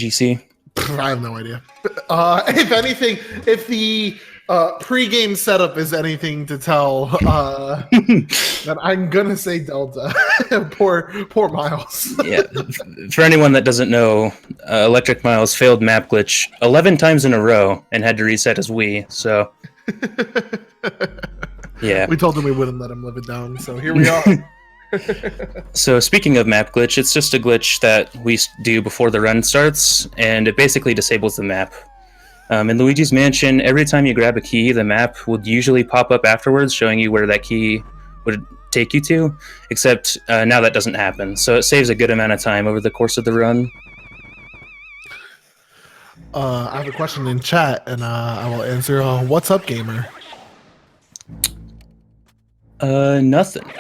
GC? I have no idea. If anything, if the pre-game setup is anything to tell, then I'm gonna say Delta. poor Miles. Yeah. For anyone that doesn't know, ElectricMiles failed map glitch 11 times in a row and had to reset his Wii. So, yeah. We told him we wouldn't let him live it down, so here we are. So speaking of map glitch, it's just a glitch that we do before the run starts, and it basically disables the map. In Luigi's Mansion, every time you grab a key, the map would usually pop up afterwards, showing you where that key would take you to, except now that doesn't happen, so it saves a good amount of time over the course of the run. I have a question in chat, and I will answer. What's up, gamer? Nothing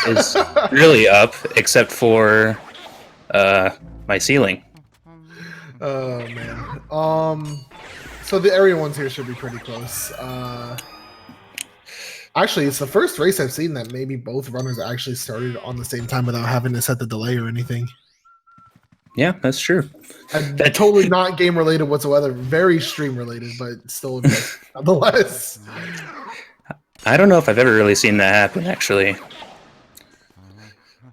is really up, except for my ceiling. Oh, man. So the area ones here should be pretty close. Actually, it's the first race I've seen that maybe both runners actually started on the same time without having to set the delay or anything. Yeah, that's true. That's totally not game related whatsoever. Very stream related, but still nonetheless. I don't know if I've ever really seen that happen, actually.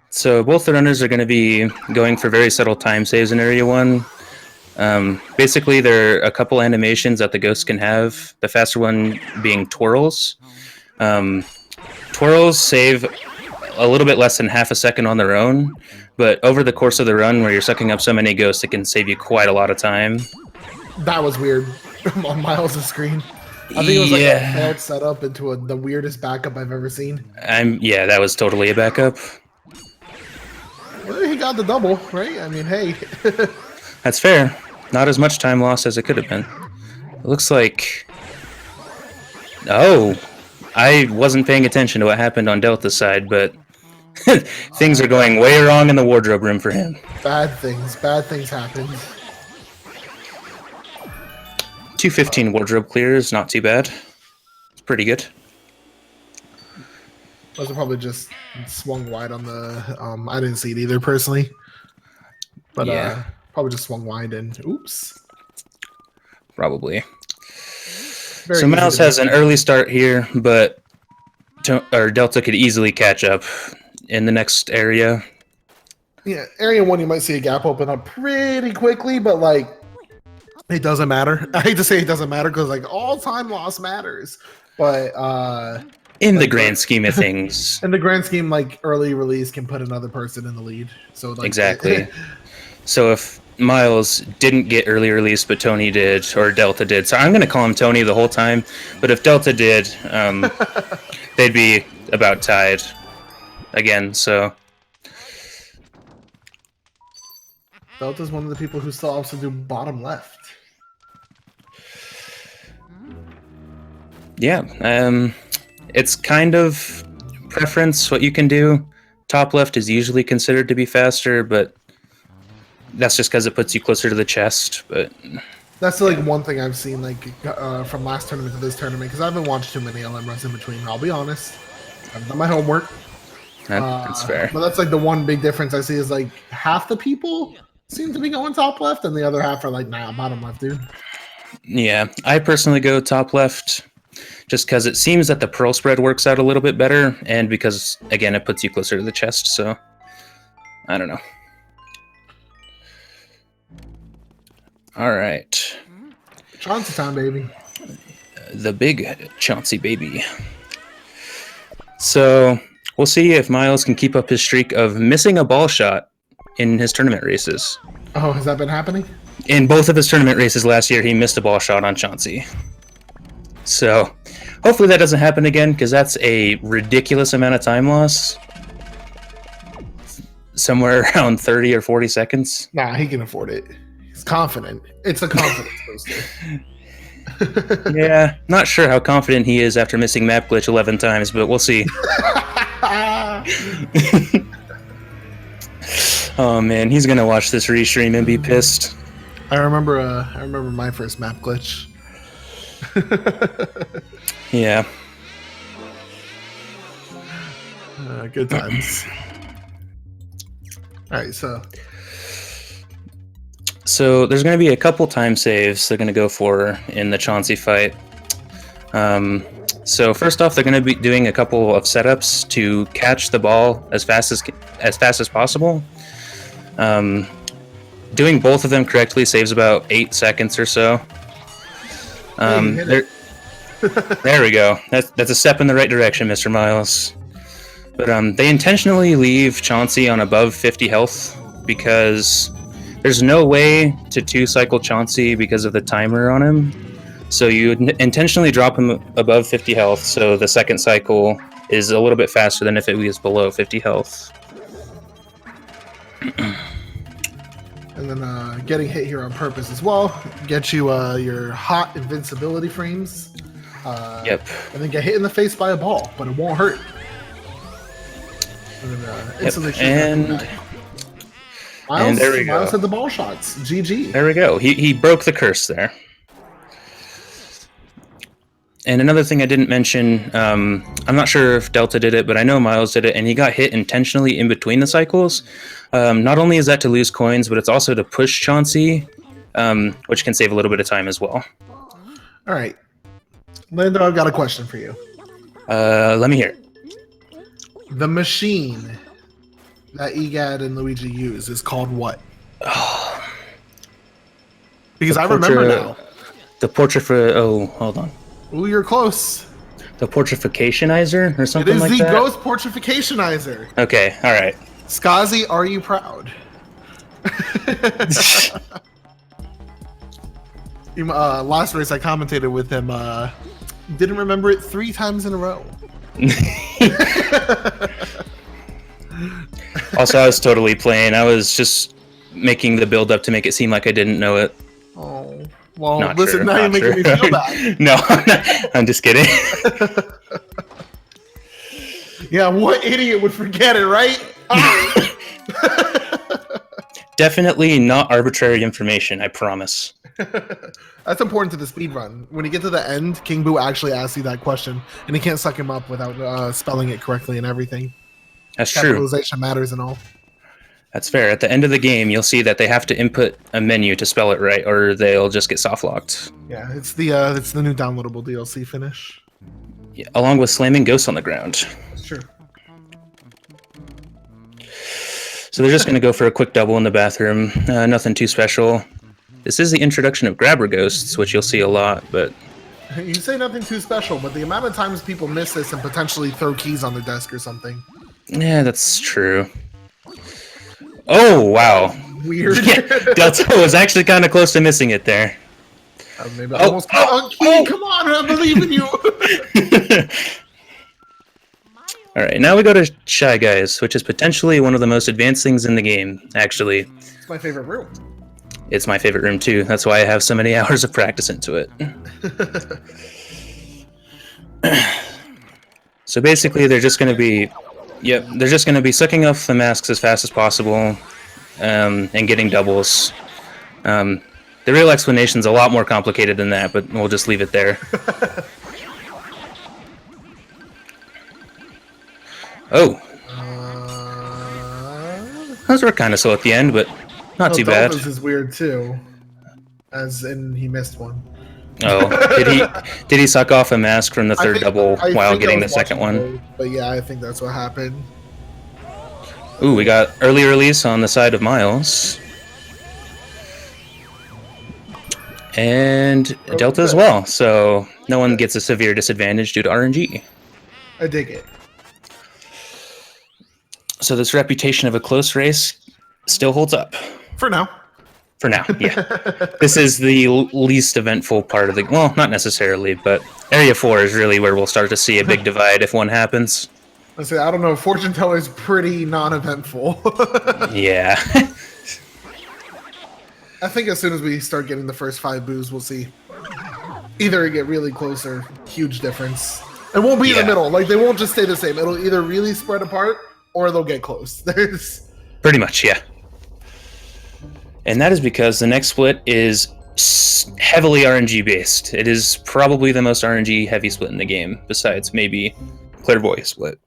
So both the runners are going to be going for very subtle time saves in Area 1. Basically, there are a couple animations that the ghosts can have. The faster one being twirls. Twirls save a little bit less than half a second on their own, but over the course of the run, where you're sucking up so many ghosts, it can save you quite a lot of time. That was weird on Miles' screen. I think it was like a bad setup into the weirdest backup I've ever seen. Yeah, that was totally a backup. Well, he got the double, right? I mean, hey. That's fair. Not as much time lost as it could have been. It looks like... Oh, I wasn't paying attention to what happened on Delta's side, but things are going way wrong in the wardrobe room for him. Bad things happened. 215 wardrobe clear is not too bad. It's pretty good. Those are probably just swung wide on the... I didn't see it either, personally. But yeah. Probably just swung wide and... Oops. Probably. So Miles has an early start here, but Delta could easily catch up in the next area. Yeah, Area 1 you might see a gap open up pretty quickly, but like... It doesn't matter. I hate to say it doesn't matter because like all time loss matters, but in the grand scheme of things, in the grand scheme, like early release can put another person in the lead. So like, exactly. So if Miles didn't get early release, but Tony did, or Delta did, so I'm going to call him Tony the whole time. But if Delta did, they'd be about tied again. So. Delta's one of the people who still also do bottom left. Yeah, it's kind of preference what you can do. Top left is usually considered to be faster, but that's just because it puts you closer to the chest. But that's like one thing I've seen like from last tournament to this tournament, because I haven't watched too many LM runs in between. I'll be honest, I've done my homework. That's fair. But that's like the one big difference I see is like half the people seem to be going top left, and the other half are like, nah, bottom left, dude. Yeah, I personally go top left just because it seems that the pearl spread works out a little bit better, and because, again, it puts you closer to the chest, so I don't know. All right. Chauncey time, baby. The big Chauncey baby. So we'll see if Miles can keep up his streak of missing a ball shot in his tournament races. Oh, has that been happening? In both of his tournament races last year, he missed a ball shot on Chauncey. So hopefully that doesn't happen again, because that's a ridiculous amount of time loss. Somewhere around 30 or 40 seconds. Nah, he can afford it. He's confident. It's a confidence booster. Yeah, not sure how confident he is after missing map glitch 11 times, but we'll see. Oh man, he's gonna watch this restream and be pissed. I remember my first map glitch. Yeah. Good times. All right, so So there's going to be a couple time saves they're going to go for in the Chauncey fight. So first off, they're going to be doing a couple of setups to catch the ball as fast as possible. Doing both of them correctly saves about 8 seconds or so. There we go. That's a step in the right direction, Mr. Miles. But they intentionally leave Chauncey on above 50 health because there's no way to 2-cycle Chauncey because of the timer on him. So you intentionally drop him above 50 health, so the second cycle is a little bit faster than if it was below 50 health. And then getting hit here on purpose as well. Get you your hot invincibility frames. Yep. And then get hit in the face by a ball, but it won't hurt. And then instantly shoot and there we go. Miles had the ball shots. GG. There we go. He broke the curse there. And another thing I didn't mention, I'm not sure if Delta did it, but I know Miles did it, and he got hit intentionally in between the cycles. Not only is that to lose coins, but it's also to push Chauncey, which can save a little bit of time as well. All right. Lando, I've got a question for you. Let me hear it. The machine that EGAD and Luigi use is called what? Because I remember now. The portrait for... Oh, hold on. Ooh, you're close. The portrificationizer or something like that? It is the Ghost Portrificationizer. Okay, all right. Skazi, are you proud? Last race I commentated with him, didn't remember it 3 times in a row. Also, I was totally playing. I was just making the build up to make it seem like I didn't know it. Oh, well, Not listen, true, now you're not making true. me feel bad. No, I'm just kidding. Yeah, what idiot would forget it, right? Definitely not arbitrary information, I promise. That's important to the speed run. When you get to the end, King Boo actually asks you that question, and he can't suck him up without spelling it correctly and everything. That's true. Capitalization matters and all. That's fair. At the end of the game, you'll see that they have to input a menu to spell it right, or they'll just get soft locked. Yeah, it's the new downloadable DLC finish. Yeah, along with slamming ghosts on the ground. That's true. So they're just going to go for a quick double in the bathroom. Nothing too special. This is the introduction of grabber ghosts, which you'll see a lot, but... You say nothing too special, but the amount of times people miss this and potentially throw keys on their desk or something. Yeah, that's true. Oh, wow. Weird. Yeah, Delta was actually kind of close to missing it there. Maybe almost key. Come on, I believe in you. All right, now we go to Shy Guys, which is potentially one of the most advanced things in the game, actually. It's my favorite room. It's my favorite room, too. That's why I have so many hours of practice into it. So basically, they're just going to be... Yep, they're just going to be sucking off the masks as fast as possible and getting doubles. The real explanation's a lot more complicated than that, but we'll just leave it there. Oh. Those were kind of slow at the end, but not too bad. Dolphins is weird too, as in he missed one. Oh, did he suck off a mask from the third double while getting the second one? But yeah, I think that's what happened. Ooh, we got early release on the side of Miles. And Delta as well, so no one gets a severe disadvantage due to RNG. I dig it. So this reputation of a close race still holds up. For now. For now, yeah. This is the least eventful part of the... Well, not necessarily, but Area 4 is really where we'll start to see a big divide if one happens. I say, I don't know, Fortune Teller's pretty non-eventful. Yeah. I think as soon as we start getting the first 5 boos, we'll see. Either get really close or huge difference. It won't be in the middle. Like, they won't just stay the same. It'll either really spread apart or they'll get close. There's... Pretty much, yeah. And that is because the next split is heavily RNG based. It is probably the most RNG heavy split in the game, besides maybe Clairvoyant split.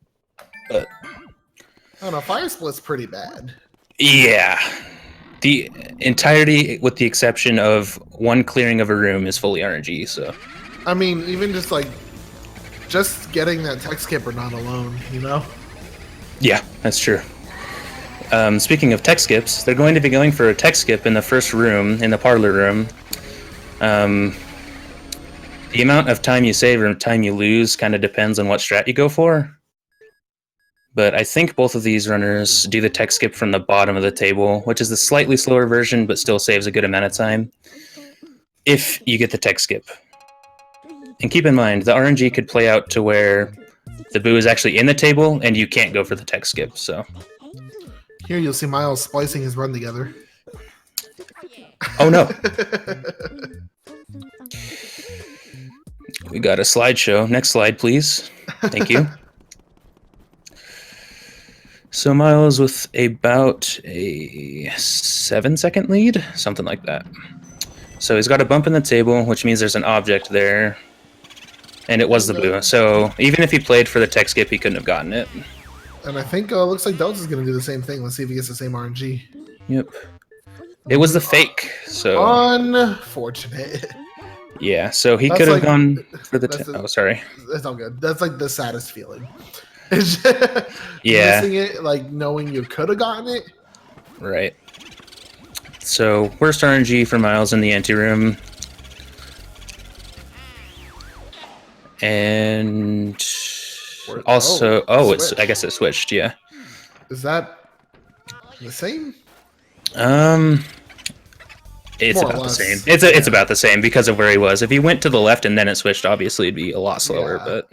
But I don't know, Fire Split's pretty bad. yeah. The entirety, with the exception of one clearing of a room, is fully RNG. So, I mean, even just like just getting that tech skipper not alone, you know? yeah, that's true. Speaking of tech skips, they're going to be going for a tech skip in the first room, in the parlor room. The amount of time you save or time you lose kind of depends on what strat you go for. But I think both of these runners do the tech skip from the bottom of the table, which is the slightly slower version, but still saves a good amount of time if you get the tech skip. And keep in mind, the RNG could play out to where the boo is actually in the table and you can't go for the tech skip. So Here you'll see Miles splicing his run together. oh no. We got a slideshow. Next slide, please. Thank you. So Miles with about a 7-second lead, something like that. So he's got a bump in the table, which means there's an object there. And it was the boo. So even if he played for the tech skip, he couldn't have gotten it. And I think looks like Delta's going to do the same thing. Let's see if he gets the same RNG. Yep. It was the fake, so... Unfortunate. Yeah, so he could have gone for the... oh, sorry. That's all good. That's like the saddest feeling. Yeah. Missing it, like knowing you could have gotten it. Right. So, worst RNG for Miles in the anteroom. And... also... oh, it's... I guess it switched, yeah. Is that the same? It's about the same. It's about the same because of where he was. If he went to the left and then it switched, obviously it'd be a lot slower, but...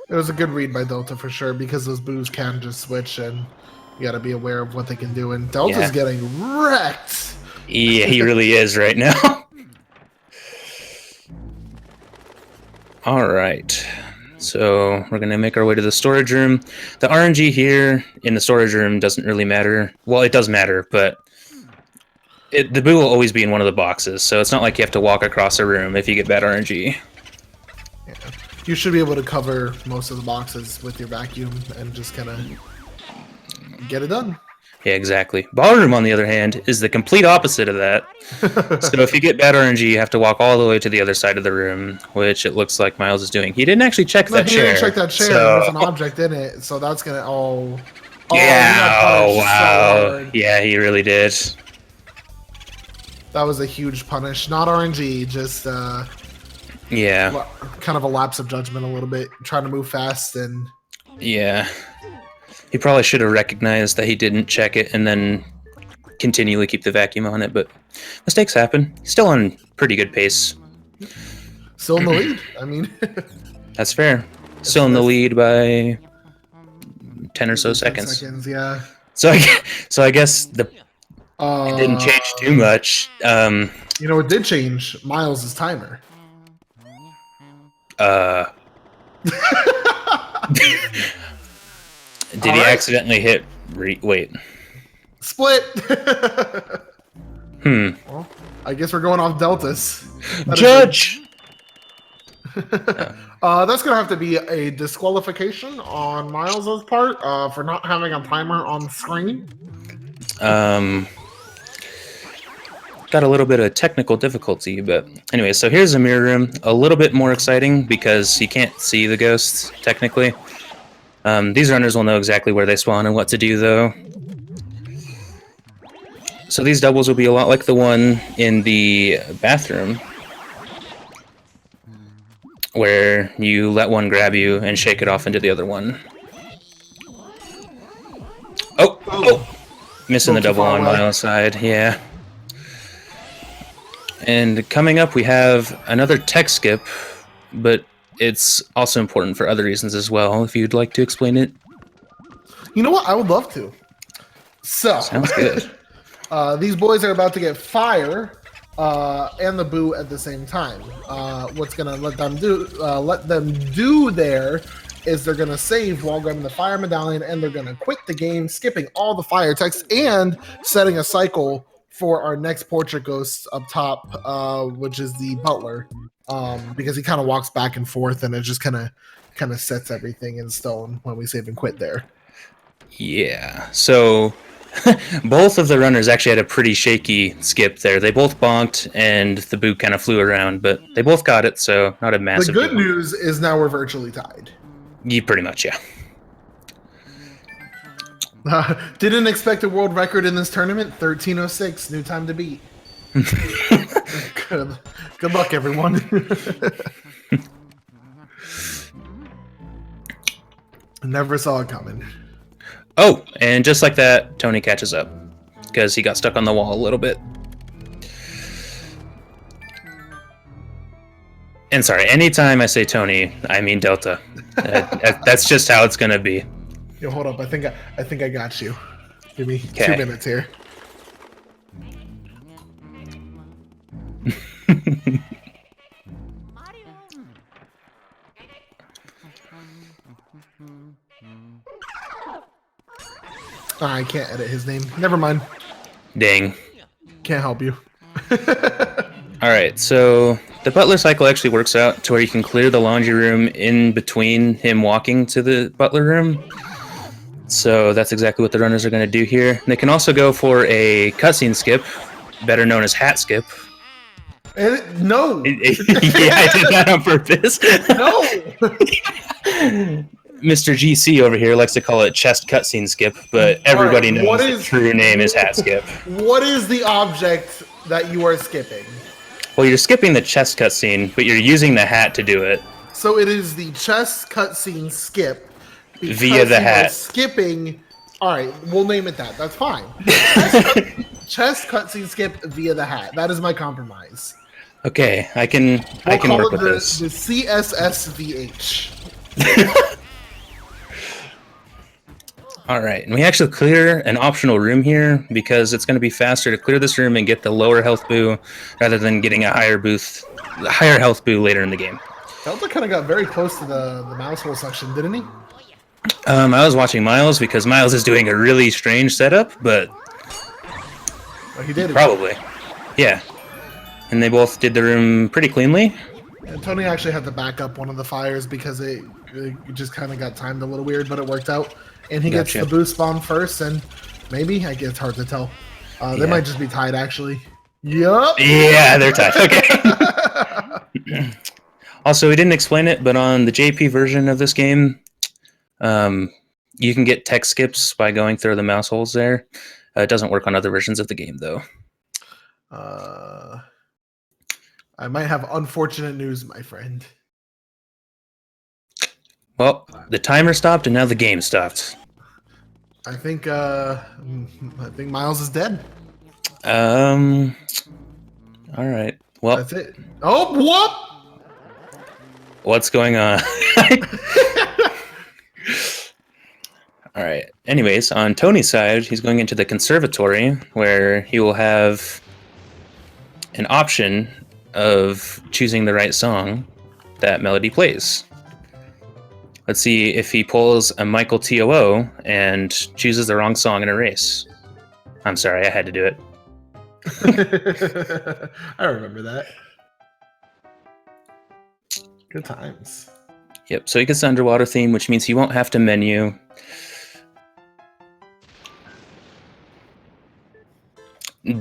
It was a good read by Delta for sure, because those boos can just switch, and you got to be aware of what they can do. And Delta's getting wrecked. Yeah, he really is right now. All right. So we're going to make our way to the storage room. The RNG here in the storage room doesn't really matter. Well, it does matter, but the boo will always be in one of the boxes, so it's not like you have to walk across a room if you get bad RNG. Yeah. You should be able to cover most of the boxes with your vacuum and just kind of get it done. Yeah, exactly. Ballroom, on the other hand, is the complete opposite of that. So if you get bad RNG, you have to walk all the way to the other side of the room, which it looks like Miles is doing. He didn't actually check that chair. He didn't check that chair. So... there's an object in it, so that's going to... yeah, oh, wow. So yeah, he really did. That was a huge punish. Not RNG, just... yeah. Kind of a lapse of judgment a little bit. Trying to move fast and... yeah. He probably should have recognized that he didn't check it and then continually keep the vacuum on it, but mistakes happen. He's still on pretty good pace. Still in the lead. I mean... that's fair. Still in the lead by 10 or so seconds. Yeah. So I guess it didn't change too much. You know, it did change Miles' timer. Did he accidentally hit wait. Split! Well, I guess we're going off deltas. Judge! That's going to have to be a disqualification on Miles' part for not having a timer on screen. Got a little bit of technical difficulty, but anyway, so here's a mirror room. A little bit more exciting because you can't see the ghosts, technically. These runners will know exactly where they spawn and what to do, though. So these doubles will be a lot like the one in the bathroom, where you let one grab you and shake it off into the other one. Oh! Missing the double on Miles' side, yeah. And coming up, we have another tech skip, but it's also important for other reasons as well, if you'd like to explain it. You know what? I would love to. So, sounds good. These boys are about to get fire and the boo at the same time. What's going to let them do there is they're going to save while grabbing the fire medallion, and they're going to quit the game, skipping all the fire techs and setting a cycle for our next portrait ghost up top, which is the butler, because he kind of walks back and forth, and it just kind of sets everything in stone when we save and quit there. Yeah. So Both of the runners actually had a pretty shaky skip there. They both bonked, and the boot kind of flew around, but they both got it, so not a The massive good deal. news is now we're virtually tied. Yeah, pretty much, yeah. Didn't expect a world record in this tournament. 13:06, new time to beat. Good luck, everyone. Never saw it coming. Oh, and just like that, Tony catches up because he got stuck on the wall a little bit. And sorry, anytime I say Tony, I mean Delta. That's just how it's gonna be. Yo, hold up. I think I got you. Give me 2 Okay. minutes here. I can't edit his name. Never mind. Dang. Can't help you. All right, so the butler cycle actually works out to where you can clear the laundry room in between him walking to the butler room. So that's exactly what the runners are going to do here. They can also go for a cutscene skip, better known as hat skip. No. Yeah, I did that on purpose. No. Mr. GC over here likes to call it chest cutscene skip, but everybody knows the true name is hat skip. What is the object that you are skipping? Well, you're skipping the chest cutscene, but you're using the hat to do it. So it is the chest cutscene skip Via the you are hat. Skipping. All right, we'll name it that. That's fine. Chest cutscene skip via the hat. That is my compromise. Okay, I can We'll work call it with this. the CSSVH. All right, and we actually clear an optional room here because it's going to be faster to clear this room and get the lower health boo rather than getting a higher health boo later in the game. Delta kind of got very close to the mouse hole section, didn't he? I was watching Miles because Miles is doing a really strange setup, but Oh, he did. probably, yeah. And they both did the room pretty cleanly. And Tony actually had to back up one of the fires because it just kind of got timed a little weird, but it worked out. And he gets Gotcha. the boost spawn first, and maybe I guess it's hard to tell. They Yeah. might just be tied, actually. Yup. Yeah, they're tied. Okay. Also, we didn't explain it, but on the JP version of this game, you can get text skips by going through the mouse holes there. It doesn't work on other versions of the game, though. I might have unfortunate news, my friend. Well, the timer stopped, and now the game stopped. I think Miles is dead. All right. Well, That's it. Oh, what? what's going on? All right. Anyways, on Tony's side, he's going into the conservatory where he will have an option of choosing the right song that melody plays. Let's see if he pulls a Michael TOO and chooses the wrong song in a race. I'm sorry, I had to do it. I remember that. Good times. Yep, so he gets the underwater theme, which means he won't have to menu.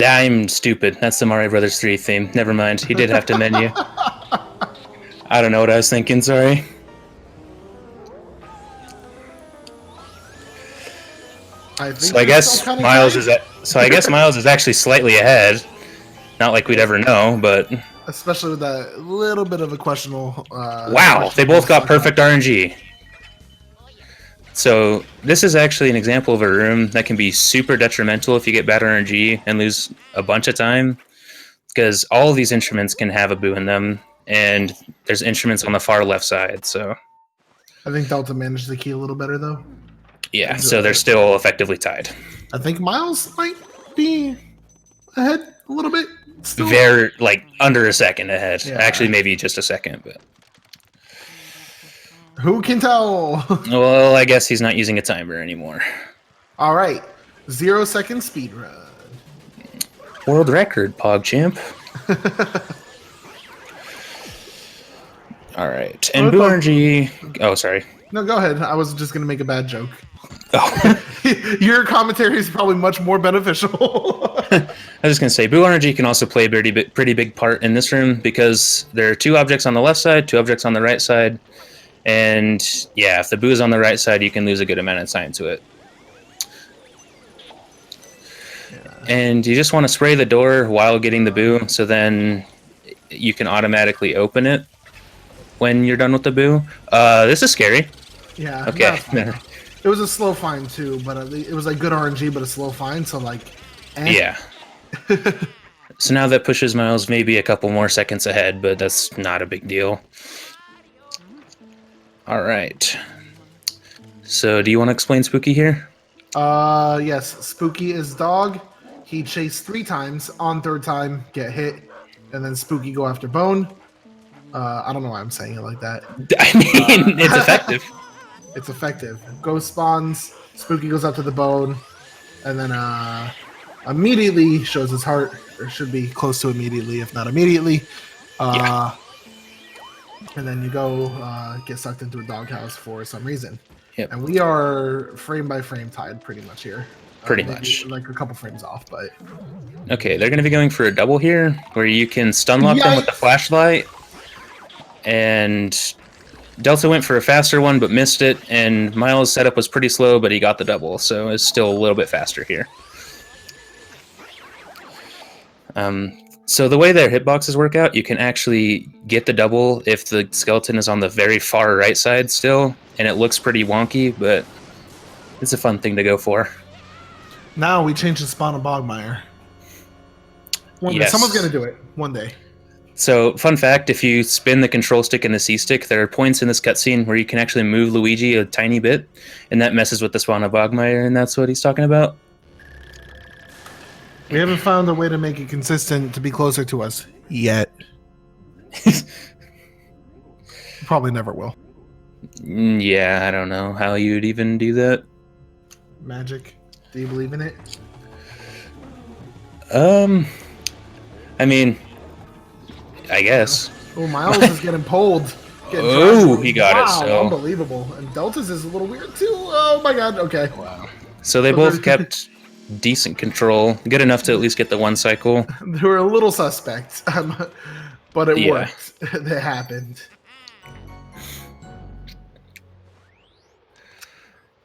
I'm stupid. That's the Mario Brothers 3 theme. Never mind. He did have to menu. I don't know what I was thinking, sorry. So I guess Miles is actually slightly ahead. Not like we'd ever know, but especially with that little bit of a questionable. wow, they both got perfect RNG. So this is actually an example of a room that can be super detrimental if you get bad RNG and lose a bunch of time, because all of these instruments can have a boo in them, and there's instruments on the far left side. So I think Delta managed the key a little better though. yeah, so they're still effectively tied. I think Miles might be ahead a little bit. Still. They're like under a second ahead. Yeah. Actually, maybe just a second, but who can tell? well, I guess he's not using a timer anymore. All right, 0 second speed run. World record, PogChamp. All right, and boo RNG. Oh, sorry. No, go ahead. I was just gonna make a bad joke. Oh. Your commentary is probably much more beneficial. I was just going to say, Boo RNG can also play a pretty big part in this room because there are 2 objects on the left side, 2 objects on the right side. And yeah, if the Boo is on the right side, you can lose a good amount of time to it. Yeah. And you just want to spray the door while getting the Boo, so then you can automatically open it when you're done with the Boo. This is scary. Yeah. Okay. It was a slow find too, but it was like good RNG, but a slow find. So like, yeah. So now that pushes Miles maybe a couple more seconds ahead, but that's not a big deal. All right. So do you want to explain Spooky here? Yes. Spooky is dog. He chased 3 times. On 3rd time, get hit, and then Spooky go after Bone. I don't know why I'm saying it like that. I mean, it's effective. It's effective. Ghost spawns. Spooky goes up to the Bone, and then immediately shows his heart, or should be close to immediately, if not immediately. Yeah. And then you go get sucked into a doghouse for some reason. Yep. And we are frame by frame tied pretty much here. Pretty much. Like a couple frames off, but... Okay, they're going to be going for a double here, where you can stun lock them with the flashlight. And Delta went for a faster one, but missed it. And Miles' setup was pretty slow, but he got the double, so it's still a little bit faster here. So the way their hitboxes work out, you can actually get the double if the skeleton is on the very far right side still, and it looks pretty wonky, but it's a fun thing to go for. Now we change the spawn of Bogmire. One day. Someone's going to do it. One day. So, fun fact, if you spin the control stick and the C-stick, there are points in this cutscene where you can actually move Luigi a tiny bit, and that messes with the spawn of Bogmire, and that's what he's talking about. We haven't found a way to make it consistent to be closer to us yet. Probably never will. Yeah, I don't know how you'd even do that. Magic. Do you believe in it? I mean, I guess. Oh, Miles is getting pulled. He got it. So unbelievable. And Delta's is a little weird too. Oh my god. Okay. Wow. So they both kept decent control, good enough to at least get the 1 cycle. They were a little suspect, but it worked. It happened.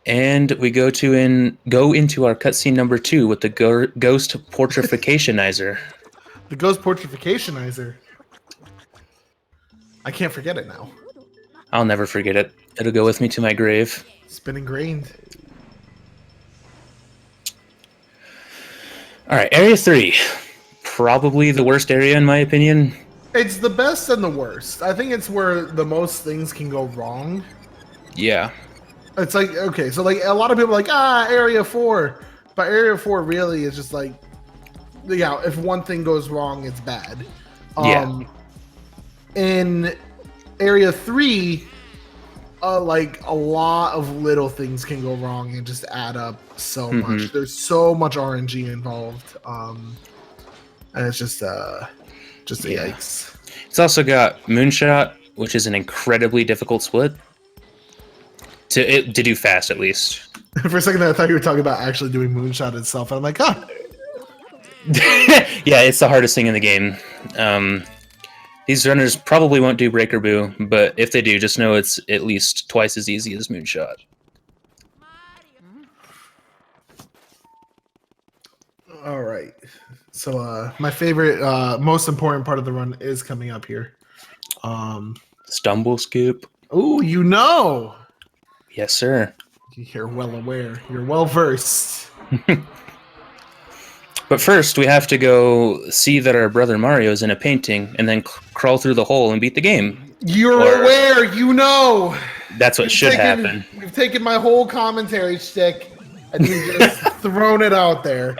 And we go into our cutscene number 2 with the ghost portrificationizer. The ghost portrificationizer. I can't forget it now. I'll never forget it. It'll go with me to my grave. It's been ingrained. All right, Area 3. Probably the worst area in my opinion. It's the best and the worst. I think it's where the most things can go wrong. Yeah. It's like, okay, so like a lot of people are like, Area 4. But Area 4 really is just like, yeah, if one thing goes wrong, it's bad. In Area 3, like a lot of little things can go wrong and just add up so much. There's so much RNG involved, and it's just a yikes. It's also got Moonshot, which is an incredibly difficult split to do fast, at least. For a second there, I thought you were talking about actually doing Moonshot itself, and I'm like, Yeah, it's the hardest thing in the game. These runners probably won't do Breaker Boo, but if they do, just know it's at least twice as easy as Moonshot. All right. So my favorite, most important part of the run is coming up here. Stumble skip. Oh, you know. Yes, sir. You're well aware. You're well versed. But first, we have to go see that our brother Mario is in a painting, and then crawl through the hole and beat the game. You're aware, you know. That's what should happen. You've taken my whole commentary shtick, and you've just thrown it out there.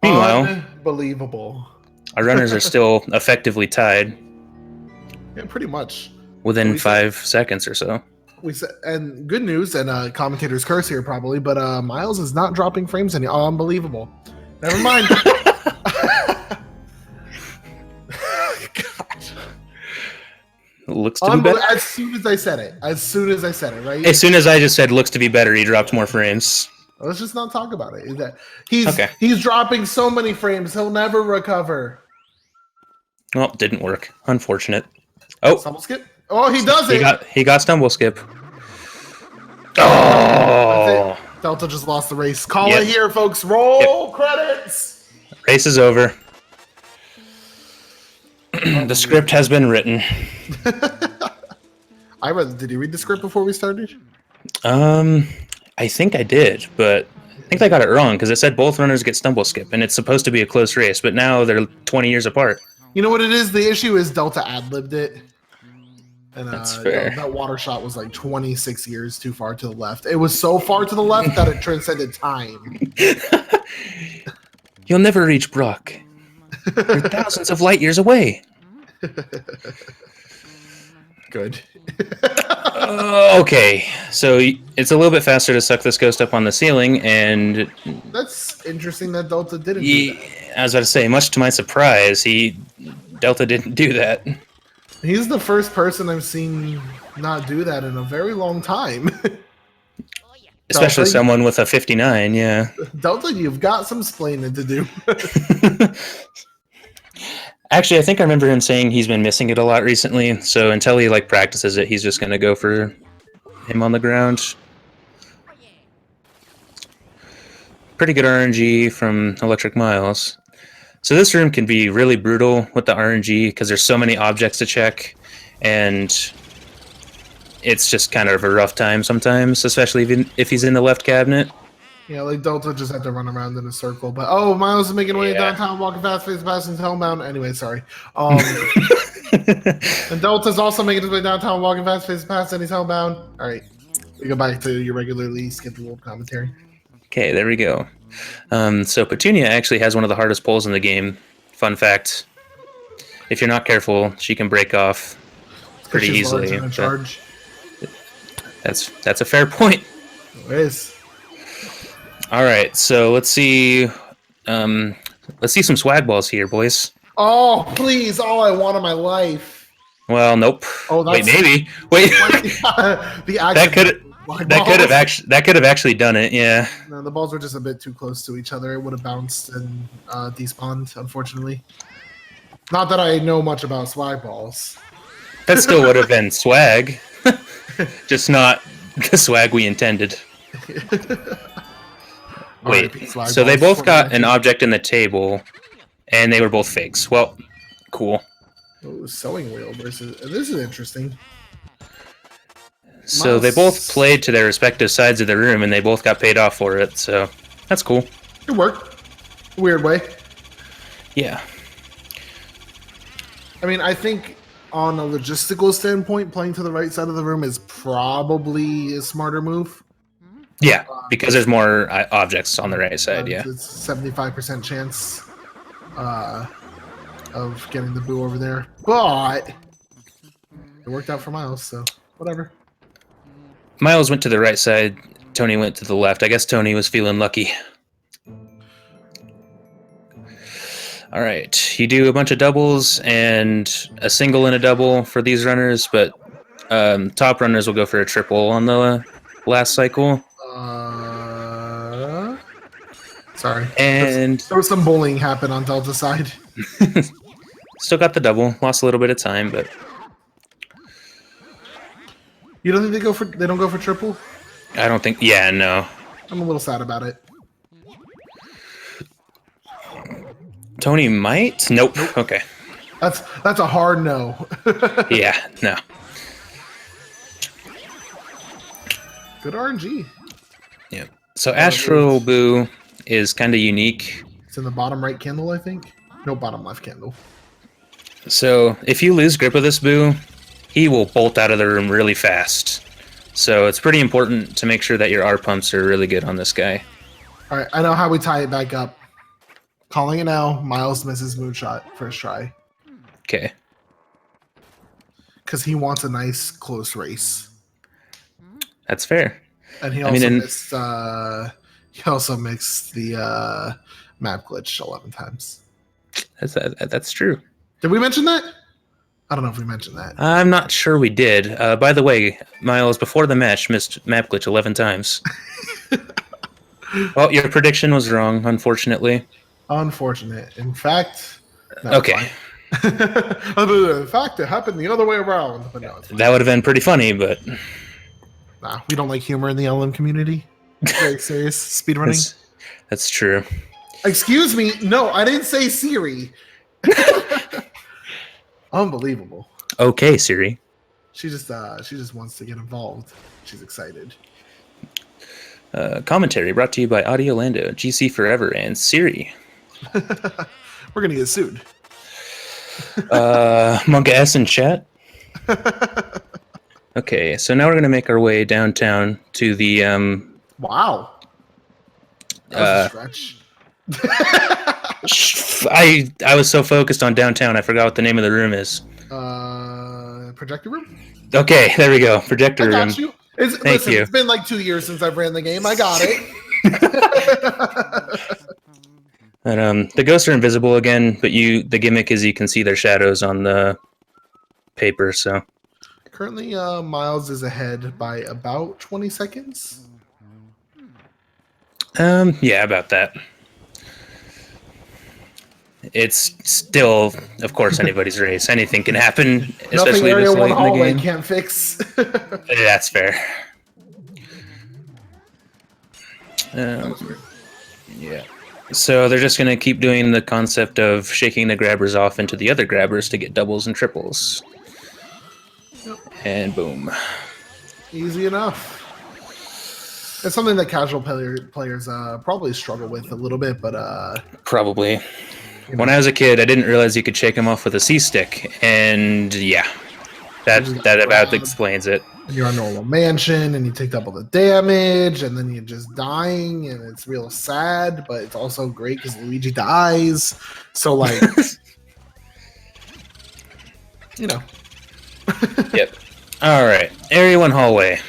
Meanwhile, unbelievable. Our runners are still effectively tied. Yeah, pretty much. Within 5 seconds or so. We said, and good news, and commentator's curse here probably, but Miles is not dropping frames any. Oh, unbelievable. Never mind. looks to be better. As soon as I said it. Right? As soon as I just said looks to be better, he dropped more frames. Let's just not talk about it. Okay. He's dropping so many frames, he'll never recover. Well, didn't work. Unfortunate. Oh, Stumble skip? Oh, he does it! He got stumble skip. Oh! Delta just lost the race. Call it here, folks. Roll credits! Race is over. The script has been written. Did you read the script before we started? I think I did, but I think I got it wrong because it said both runners get stumble skip, and it's supposed to be a close race, but now they're 20 years apart. You know what it is? The issue is Delta ad-libbed it. And That's fair. that water shot was like 26 years too far to the left. It was so far to the left that it transcended time. You'll never reach Brock. You're thousands of light years away. Good. Okay, so it's a little bit faster to suck this ghost up on the ceiling, and that's interesting that Delta didn't do that. I was about to say, much to my surprise, Delta didn't do that. He's the first person I've seen not do that in a very long time. Especially Delta, someone with a 59, yeah. Delta, you've got some splaining to do. Actually, I think I remember him saying he's been missing it a lot recently, so until he practices it, he's just going to go for him on the ground. Pretty good RNG from ElectricMiles. So this room can be really brutal with the RNG because there's so many objects to check, and it's just kind of a rough time sometimes, especially if he's in the left cabinet. Yeah, Delta just had to run around in a circle. But Miles is making way downtown, walking fast, face passing homebound. Anyway, sorry. And Delta's also making his way downtown, walking fast, face past, and he's homebound. All right, we go back to your regularly scheduled commentary. Okay, there we go. So Petunia actually has one of the hardest poles in the game. Fun fact: if you're not careful, she can break off pretty easily. That's a fair point. It is. All right, so let's see some swag balls here, boys. Oh, please! All I want in my life. Well, nope. Oh, that's maybe. That could have actually done it. Yeah. No, the balls were just a bit too close to each other. It would have bounced and despawned, unfortunately. Not that I know much about swag balls. That still would have been swag, just not the swag we intended. Wait, so they both got an object in the table, and they were both fakes. Well, cool. Oh, sewing wheel versus... This is interesting. So they both played to their respective sides of the room, and they both got paid off for it, so that's cool. It worked. Weird way. Yeah. I mean, I think on a logistical standpoint, playing to the right side of the room is probably a smarter move. Yeah, because there's more objects on the right side, yeah. It's 75% chance of getting the boo over there. But it worked out for Miles, so whatever. Miles went to the right side. Tony went to the left. I guess Tony was feeling lucky. All right, you do a bunch of doubles and a single and a double for these runners, but top runners will go for a triple on the last cycle. Sorry. And there was some bullying happen on Delta's side. Still got the double. Lost a little bit of time, but you don't think they don't go for triple? I don't think. Yeah, no. I'm a little sad about it. Tony might. Nope. Okay. That's a hard no. Yeah. No. Good RNG. Yeah. So Astro Boo is kind of unique. It's in the bottom right candle, I think. No, bottom left candle. So if you lose grip of this Boo, he will bolt out of the room really fast. So it's pretty important to make sure that your R pumps are really good on this guy. All right, I know how we tie it back up. Calling it now. Miles misses moonshot first try. Okay. Because he wants a nice close race. That's fair. And he also missed. He also mixed the map glitch 11 times. That's true. Did we mention that? I don't know if we mentioned that. I'm not sure we did. By the way, Miles, before the match, missed map glitch 11 times. Well, your prediction was wrong, unfortunately. Unfortunate. In fact, no, Okay. In fact, it happened the other way around. But no, that would have been pretty funny, but nah, we don't like humor in the LM community. Very serious speedrunning. That's true. Excuse me. No, I didn't say Siri. Unbelievable. Okay, Siri. She just wants to get involved. She's excited. Commentary brought to you by Audiolando, GC Forever, and Siri. We're gonna get sued. Monka S in chat. Okay, so now we're gonna make our way downtown to the Wow. That was a stretch. I was so focused on downtown, I forgot what the name of the room is. Projector room? Okay, there we go. Projector room. I got you. Thank you. It's been like 2 years since I've ran the game. I got it. And the ghosts are invisible again, but the gimmick is you can see their shadows on the paper. So currently, Miles is ahead by about 20 seconds. Yeah, about that. It's still, of course, anybody's race. Anything can happen, especially Nothing this Area 1 late in the hallway game. can't fix. That's fair. Yeah. So they're just going to keep doing the concept of shaking the grabbers off into the other grabbers to get doubles and triples. Yep. And boom. Easy enough. It's something that casual players probably struggle with a little bit, but probably. When I was a kid, I didn't realize you could shake them off with a C-stick, and yeah, that about explains it. And you're on normal mansion, and you take double the damage, and then you're just dying, and it's real sad, but it's also great because Luigi dies. So, like, you know. Yep. All right. Area 1 hallway.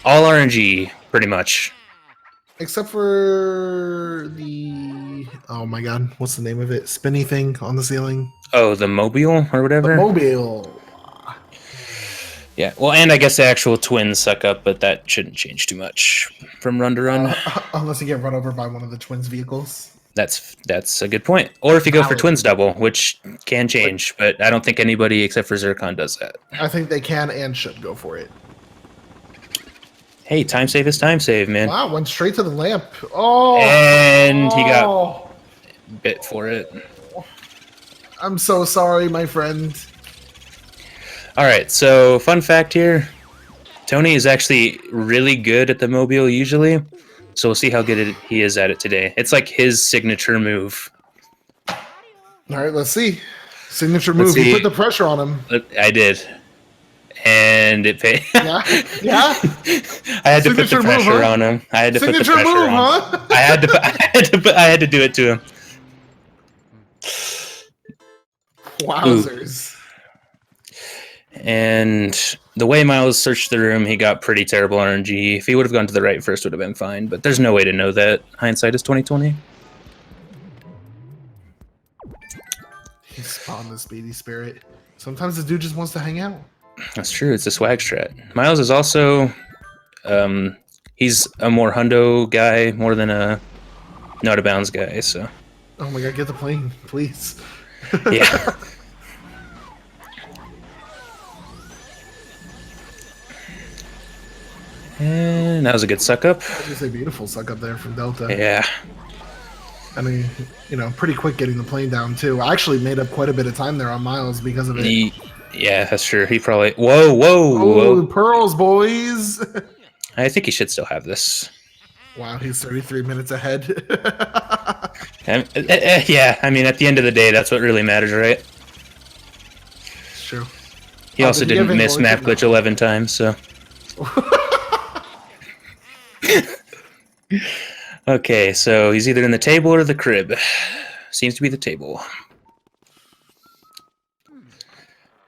All RNG, pretty much. Except for the... Oh, my God. What's the name of it? Spinny thing on the ceiling? Oh, the mobile or whatever? The mobile. Yeah, well, and I guess the actual twins suck up, but that shouldn't change too much from run to run. Unless you get run over by one of the twins' vehicles. That's a good point. Or if you go for twins double, which can change, but I don't think anybody except for Zircon does that. I think they can and should go for it. Hey, time save is time save, man. Wow, went straight to the lamp. Oh! And he got bit for it. I'm so sorry, my friend. All right, so fun fact here. Tony is actually really good at the mobile usually, so we'll see how good he is at it today. It's like his signature move. All right, let's see. Signature move. You put the pressure on him. I did. And it paid. Yeah? Yeah? I had to put the pressure on him. I had to put the pressure on him. I had to do it to him. Wowzers. Ooh. And the way Miles searched the room, he got pretty terrible RNG. If he would have gone to the right first, would have been fine. But there's no way to know that. Hindsight is 20/20. He spawned the speedy spirit. Sometimes the dude just wants to hang out. That's true. It's a swag strat. Miles is also, he's a more hundo guy more than a not a bounds guy. So. Oh my God! Get the plane, please. Yeah. And that was a good suck up. I was gonna say beautiful suck up there from Delta. Yeah. I mean, you know, pretty quick getting the plane down too. I actually made up quite a bit of time there on Miles because of it. Yeah, that's true. He probably... Whoa. Oh, pearls, boys. I think he should still have this. Wow, he's 33 minutes ahead. Yeah, I mean, at the end of the day, that's what really matters, right? It's true. He also didn't miss map glitch 11 times, so... Okay, so he's either in the table or the crib. Seems to be the table.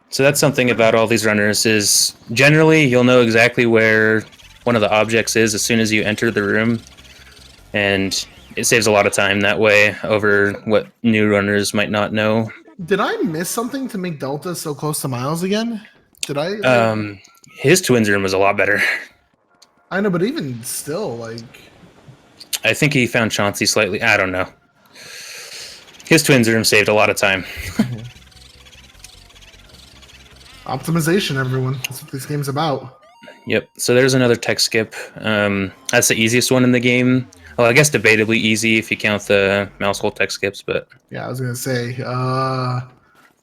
So that's something about all these runners is generally you'll know exactly where one of the objects is as soon as you enter the room, and it saves a lot of time that way over what new runners might not know. Did I miss something to make Delta so close to Miles again? Did I His twins room was a lot better. I know, but even still, like, I think he found Chauncey slightly. I don't know. His twins room saved a lot of time. optimization, everyone. That's what this game's about. Yep. So there's another tech skip. That's the easiest one in the game. Well, I guess debatably easy if you count the mouse hole tech skips, but Yeah, I was gonna say,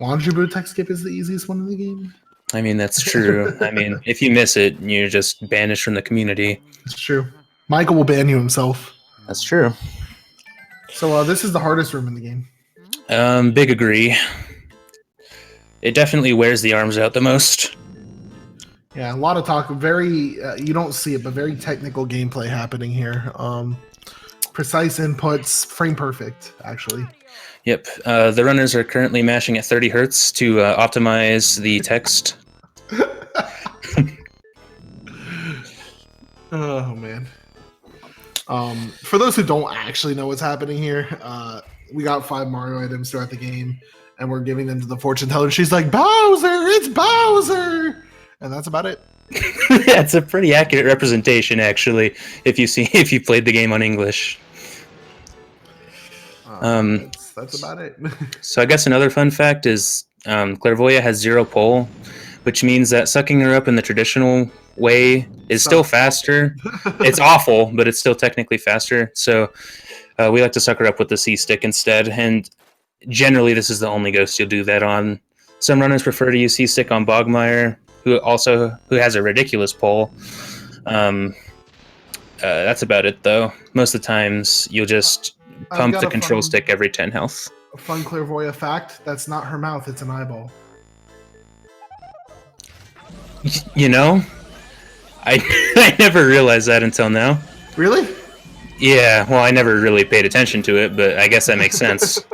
laundry boot tech skip is the easiest one in the game. I mean that's true. I mean, if you miss it, you're just banished from the community. It's true. Michael will ban you himself. That's true. So this is the hardest room in the game. Big agree. It definitely wears the arms out the most. Yeah, a lot of talk. Very, you don't see it, but very technical gameplay happening here. Precise inputs, frame perfect, actually. Yep. The runners are currently mashing at 30 hertz to optimize the text. Oh man. For those who don't actually know what's happening here, we got 5 Mario items throughout the game, and we're giving them to the fortune teller. She's like, Bowser, it's Bowser, and that's about it. That's a pretty accurate representation, actually. If you played the game on English. That's about it. So I guess another fun fact is Clairvoya has 0 pull, which means that sucking her up in the traditional way is still faster. It's awful, but it's still technically faster. So we like to suck her up with the C stick instead, and generally this is the only ghost you'll do that on. Some runners prefer to use C stick on Bogmire, who has a ridiculous pull. That's about it, though. Most of the times you'll just pump the control stick every 10 health. A fun Clairvoya fact: that's not her mouth; it's an eyeball. You know, I never realized that until now. Really? Yeah, well, I never really paid attention to it, but I guess that makes sense.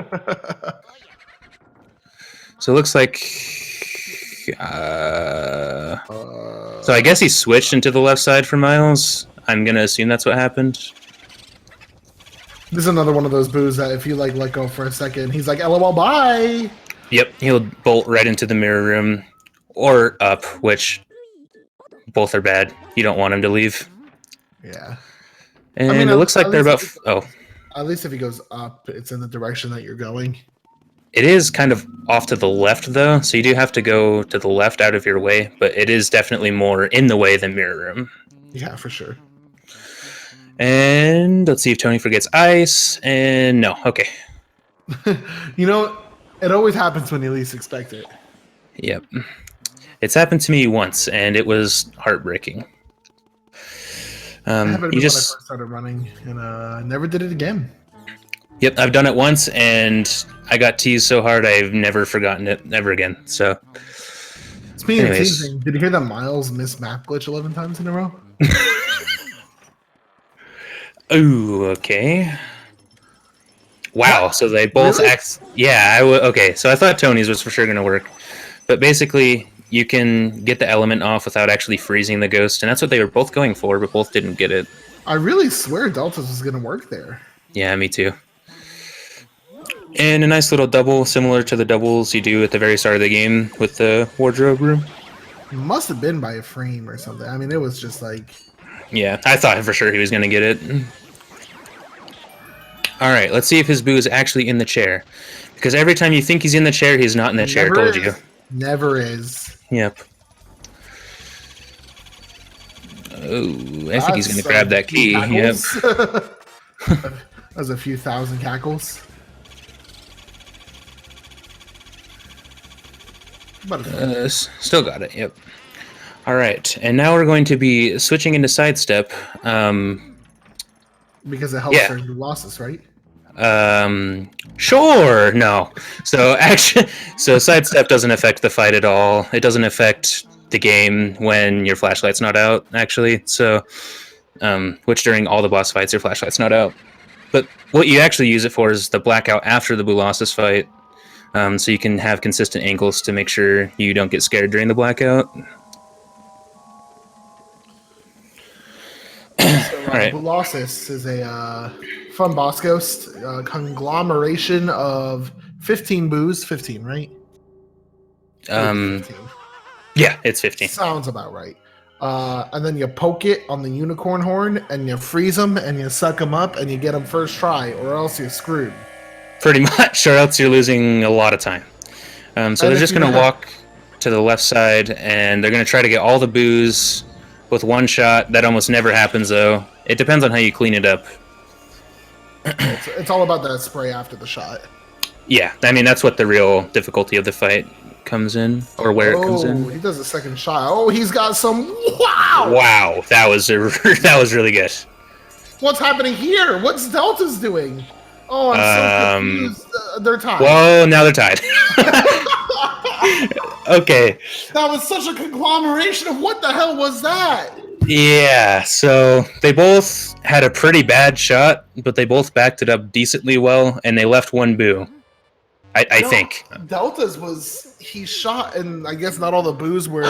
So it looks like... so I guess he switched into the left side for Miles. I'm going to assume that's what happened. This is another one of those boos that if you like let go for a second, he's like, LOL, bye! Yep, he'll bolt right into the mirror room. Or up, which both are bad. You don't want him to leave. Yeah. And I mean, it looks like they're about... At least if he goes up, it's in the direction that you're going. It is kind of off to the left, though, so you do have to go to the left out of your way, but it is definitely more in the way than mirror room. Yeah, for sure. And let's see if Tony forgets ice, and no, okay. You know, it always happens when you least expect it. Yep. It's happened to me once, and it was heartbreaking. When I first started running, and never did it again. Yep, I've done it once, and I got teased so hard I've never forgotten it ever again. So, speaking of teasing, did you hear that Miles missed map glitch 11 times in a row? Ooh, okay. Wow, so they both really? Yeah, okay, so I thought Tony's was for sure going to work. But basically, you can get the element off without actually freezing the ghost, and that's what they were both going for, but both didn't get it. I really swear Delta's was going to work there. Yeah, me too. And a nice little double, similar to the doubles you do at the very start of the game with the wardrobe room. Must have been by a frame or something. I mean, it was just like... Yeah, I thought for sure he was going to get it. Alright, let's see if his boo is actually in the chair. Because every time you think he's in the chair, he's not in the chair, told you. Never is. Yep. Oh, I think he's going to grab that key. Yep. That's a few thousand cackles. Still got it, yep. Alright, and now we're going to be switching into sidestep. Because it helps for losses, right? Sure, no. So sidestep doesn't affect the fight at all. It doesn't affect the game when your flashlight's not out, actually. So, which during all the boss fights, your flashlight's not out. But what you actually use it for is the blackout after the Boolossus fight. So you can have consistent angles to make sure you don't get scared during the blackout. Alright. Boolossus is a fun boss ghost, conglomeration of 15 boos, 15, right? 15. Yeah, it's 15. Sounds about right. And then you poke it on the unicorn horn, and you freeze them, and you suck them up, and you get them first try, or else you're screwed. Pretty much, or else you're losing a lot of time. So they're just going to walk to the left side, and they're going to try to get all the boos with one shot. That almost never happens, though. It depends on how you clean it up. It's all about that spray after the shot. Yeah, I mean, that's what the real difficulty of the fight comes in, or where it comes in. He does a second shot. Oh, he's got some... Wow! Wow, that was really good. What's happening here? What's Delta's doing? Oh, I'm so confused. They're tied. Well, now they're tied. Okay. That was such a conglomeration of what the hell was that? Yeah, so they both had a pretty bad shot, but they both backed it up decently well, and they left one boo. I think. Delta's was he shot, and I guess not all the boos were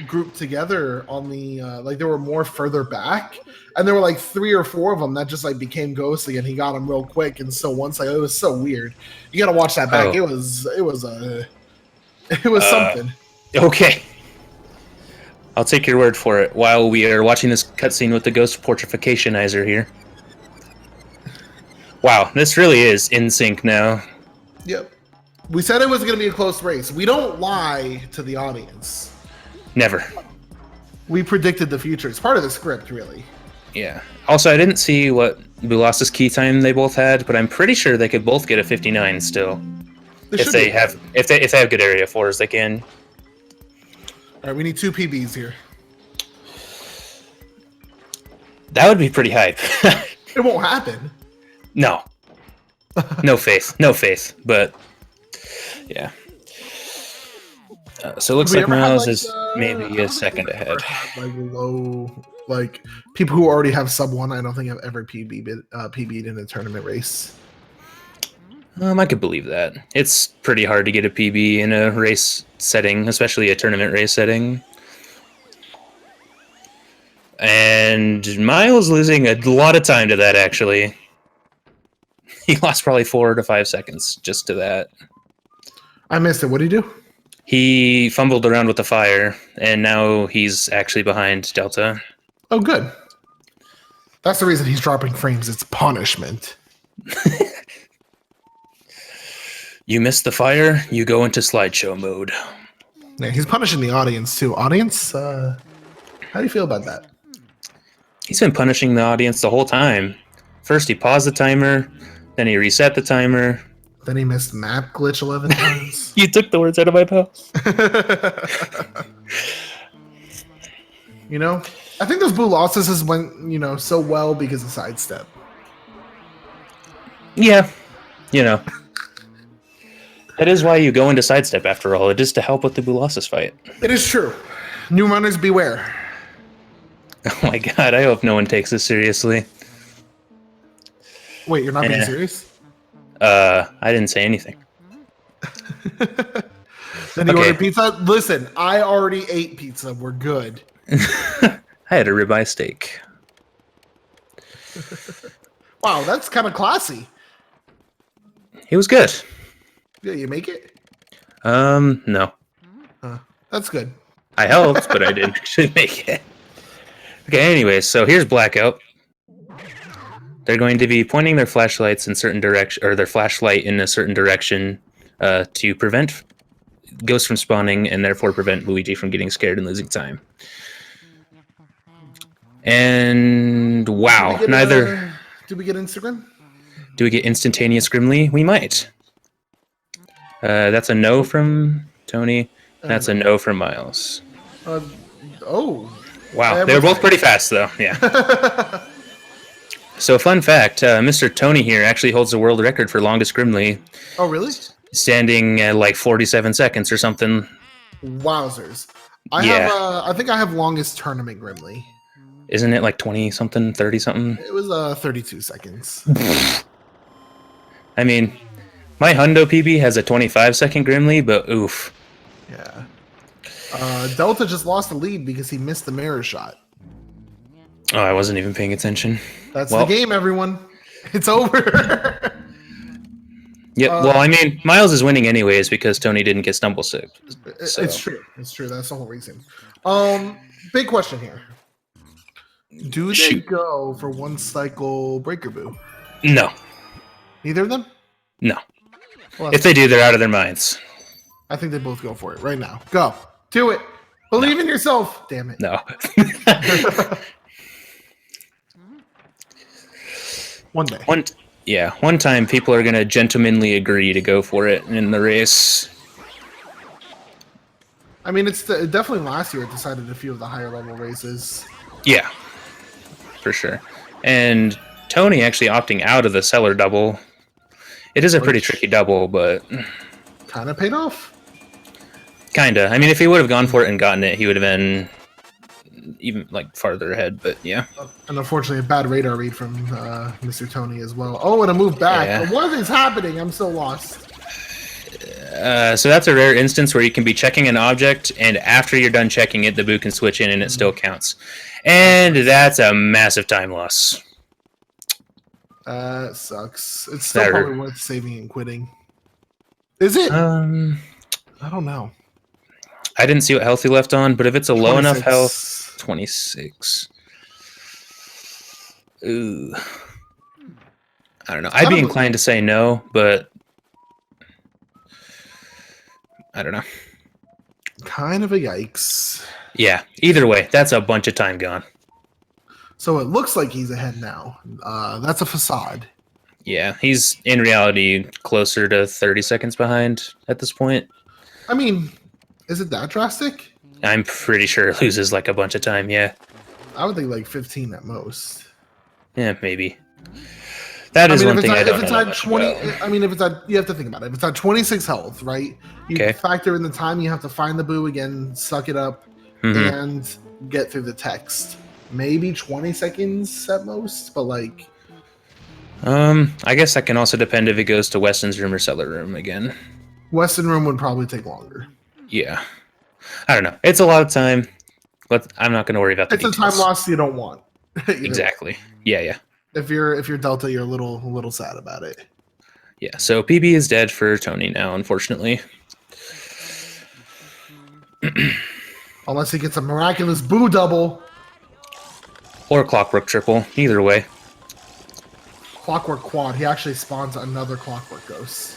grouped together on the like they were more further back, and there were like 3 or 4 of them that just like became ghostly, and he got them real quick. And so once it was so weird. You got to watch that back. Oh. It was something. Okay. I'll take your word for it while we are watching this cutscene with the ghost portrificationizer here. Wow, this really is in sync now. Yep. We said it was going to be a close race. We don't lie to the audience. Never. We predicted the future. It's part of the script, really. Yeah. Also, I didn't see what Bulas's key time they both had, but I'm pretty sure they could both get a 59 still. If they have good area 4s, they can. All right, we need 2 PBs here. That would be pretty hype. It won't happen. No. No faith. No faith. But, yeah. So it looks like Miles is maybe a second ahead. Like low, like people who already have sub 1, I don't think I've ever PB'd in a tournament race. I could believe that. It's pretty hard to get a PB in a race setting, especially a tournament race setting. And Miles losing a lot of time to that, actually. He lost probably 4 to 5 seconds just to that. I missed it. What did he do? He fumbled around with the fire, and now he's actually behind Delta. Oh, good. That's the reason he's dropping frames. It's punishment. You miss the fire, you go into slideshow mode. Yeah, he's punishing the audience, too. Audience, how do you feel about that? He's been punishing the audience the whole time. First he paused the timer, then he reset the timer. Then he missed map glitch 11 times. You took the words out of my mouth. You know, I think those blue losses went, so well because of sidestep. Yeah, that is why you go into sidestep after all. It is to help with the Bulas's fight. It is true. New runners beware. Oh my god, I hope no one takes this seriously. Wait, you're not being serious? I didn't say anything. Then you ordered pizza? Listen, I already ate pizza. We're good. I had a ribeye steak. Wow, that's kind of classy. It was good. Yeah, you make it? No. That's good. I helped, but I didn't actually make it. Okay, anyways, so here's Blackout. They're going to be pointing their flashlights in certain direction, or their flashlight in a certain direction, to prevent ghosts from spawning and therefore prevent Luigi from getting scared and losing time. And wow, Did we get Instagram? Do we get instantaneous Grimly? We might. That's a no from Tony. That's a no from Miles. Wow, they were both pretty fast, though. Yeah. So, fun fact, Mr. Tony here actually holds the world record for longest Grimly. Oh, really? Standing at like 47 seconds or something. Wowzers. I think I have longest tournament Grimly. Isn't it like 20-something, 30-something? It was 32 seconds. I mean, my Hundo PB has a 25-second Grimly, but oof. Yeah. Delta just lost the lead because he missed the mirror shot. Oh, I wasn't even paying attention. That's the game, everyone. It's over. Yep. Well, I mean, Miles is winning anyways because Tony didn't get stumble sick. So. It's true. It's true. That's the whole reason. Big question here. Do they go for one cycle breaker boo? No. Neither of them? No. Well, if they do, they're out of their minds. I think they both go for it right now. Go. Do it. Believe in yourself. Damn it. No. One day. One time people are going to gentlemanly agree to go for it in the race. I mean, it's definitely last year it decided a few of the higher level races. Yeah, for sure. And Tony actually opting out of the cellar double. It is a pretty tricky double, but... Kind of paid off? Kinda. I mean, if he would have gone for it and gotten it, he would have been even, like, farther ahead, but yeah. And unfortunately, a bad radar read from Mr. Tony as well. Oh, and a move back. Yeah. What is happening? I'm so lost. So that's a rare instance where you can be checking an object, and after you're done checking it, the boot can switch in and it still counts. And that's a massive time loss. Sucks. It's still probably worth saving and quitting. Is it? I don't know. I didn't see what health he left on, but if it's a low enough health, 26. Ooh. I don't know. I'd be inclined to say no, but I don't know. Kind of a yikes. Yeah. Either way, that's a bunch of time gone. So it looks like he's ahead now. That's a facade. Yeah, he's in reality closer to 30 seconds behind at this point. I mean, is it that drastic? I'm pretty sure it loses like a bunch of time, yeah. I would think like 15 at most. Yeah, maybe. That is one thing I don't know much about. I mean, if it's at, you have to think about it. If it's at 26 health, right? You factor in the time you have to find the boo again, suck it up, and get through the text. Maybe 20 seconds at most, but like... I guess that can also depend if it goes to Weston's room or cellar room again. Weston room would probably take longer. Yeah. I don't know. It's a lot of time, but I'm not going to worry about the details. It's a time loss you don't want. Exactly. Yeah. If you're Delta, you're a little sad about it. Yeah, so PB is dead for Tony now, unfortunately. Unless he gets a miraculous boo double. Or Clockwork triple, either way. Clockwork quad. He actually spawns another Clockwork ghost.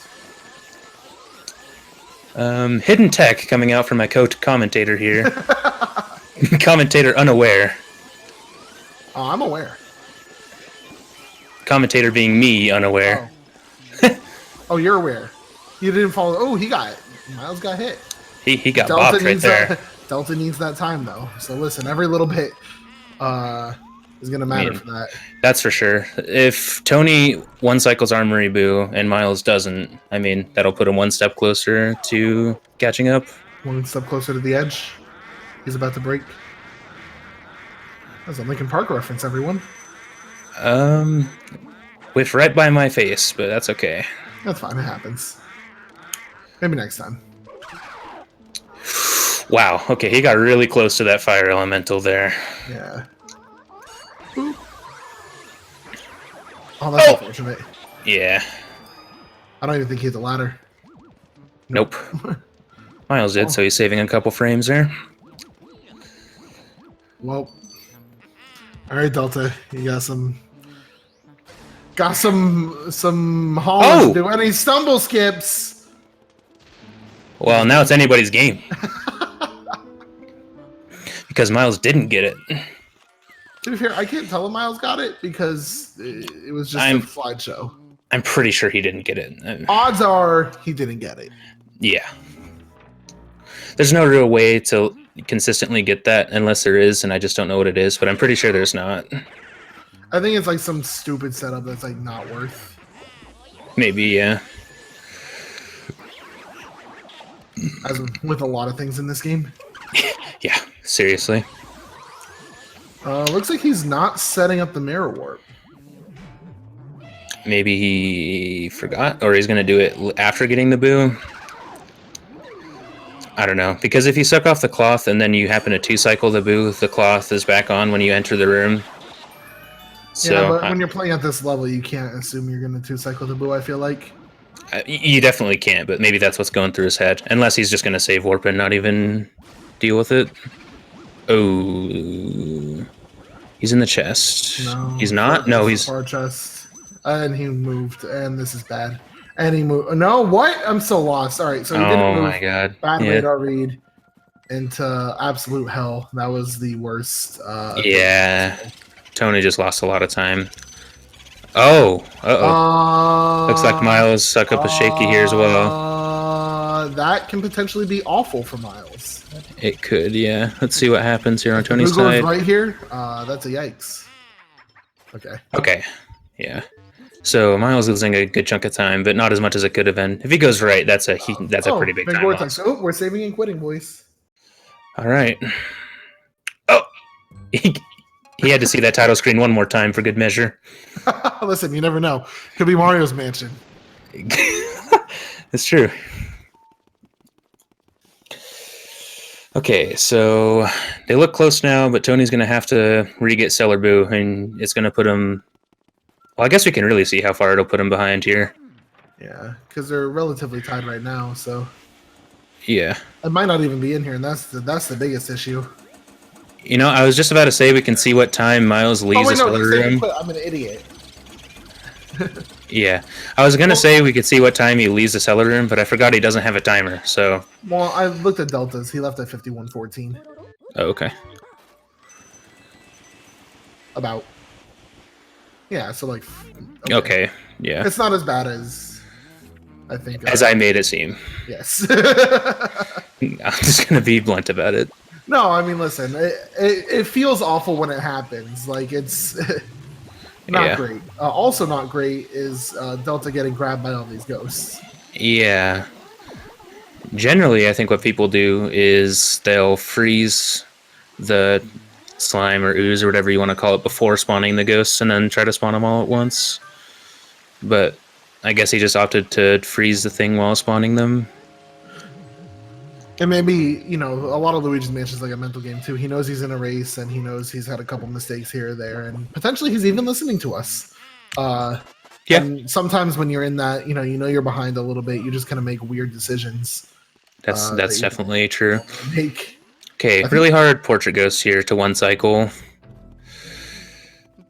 Hidden tech coming out from my commentator here. Commentator unaware. Oh, I'm aware. Commentator being me unaware. Oh, you're aware. You didn't follow. Oh, Miles got hit. He got bopped right there. Delta needs that time though. So listen, every little bit is gonna matter for that. That's for sure. If Tony one cycles Armory Boo and Miles doesn't, I mean, that'll put him one step closer to catching up. One step closer to the edge. He's about to break. That's a Linkin Park reference, everyone. Whiff right by my face, but that's okay. That's fine. It happens. Maybe next time. Wow. Okay, he got really close to that fire elemental there. Yeah. Boop. Oh, that's unfortunate. Yeah. I don't even think he hit the ladder. Nope. Miles did, so he's saving a couple frames there. Well. All right, Delta. You got some hauls to do. Any stumble skips? Well, now it's anybody's game. Because Miles didn't get it. To be fair, I can't tell if Miles got it because it was just a slideshow. I'm pretty sure he didn't get it. Odds are he didn't get it. Yeah. There's no real way to consistently get that unless there is, and I just don't know what it is, but I'm pretty sure there's not. I think it's like some stupid setup that's like not worth. Maybe, yeah. As with a lot of things in this game. Yeah, seriously. Looks like he's not setting up the mirror warp. Maybe he forgot, or he's going to do it after getting the boo. I don't know, because if you suck off the cloth and then you happen to two-cycle the boo, the cloth is back on when you enter the room. So, yeah, but when you're playing at this level, you can't assume you're going to two-cycle the boo, I feel like. You definitely can't, but maybe that's what's going through his head. Unless he's just going to save warp and not even deal with it. Oh. He's in the chest. No, He's not? No, it's he's... the far chest. And he moved, and this is bad. And he moved. No, what? I'm so lost. All right, so he didn't Oh move. my god. Bad Yeah. radar read into absolute hell. That was the worst. Yeah. Tony just lost a lot of time. Oh. Uh-oh. Looks like Miles suck up a shaky here as well. That can potentially be awful for Miles. It could, yeah. Let's see what happens here on Tony's Who goes side. right here? That's a yikes. Okay. Okay. Yeah. So Miles losing a good chunk of time, but not as much as it could have been. If he goes right, that's a pretty big time loss. Oh, we're saving and quitting, boys. All right. Oh, he had to see that title screen one more time for good measure. Listen, you never know. Could be Mario's mansion. It's true. Okay, so they look close now, but Tony's going to have to re-get Cellar Boo, and it's going to put him... Well, I guess we can really see how far it'll put him behind here. Yeah, because they're relatively tied right now, so... Yeah. It might not even be in here, and that's the biggest issue. You know, I was just about to say we can see what time Miles leaves the Cellar Room. I'm an idiot. Yeah. I was going to say we could see what time he leaves the Cellar Room, but I forgot he doesn't have a timer, so... Well, I looked at deltas. He left at 51:14. Oh, okay. About. Yeah, so like... Okay, yeah. It's not as bad as... I think... As I made it seem. Yes. I'm just going to be blunt about it. No, I mean, listen, it feels awful when it happens. Like, it's not great. Also not great is Delta getting grabbed by all these ghosts. Yeah. Generally, I think what people do is they'll freeze the slime or ooze or whatever you want to call it before spawning the ghosts and then try to spawn them all at once. But I guess he just opted to freeze the thing while spawning them. And maybe, you know, a lot of Luigi's Mansion is like a mental game too. He knows he's in a race and he knows he's had a couple mistakes here or there, and potentially he's even listening to us. Yeah. And sometimes when you're in that, you know you're behind a little bit, you just kind of make weird decisions. That's definitely true. Okay, really hard portrait ghosts here to one cycle.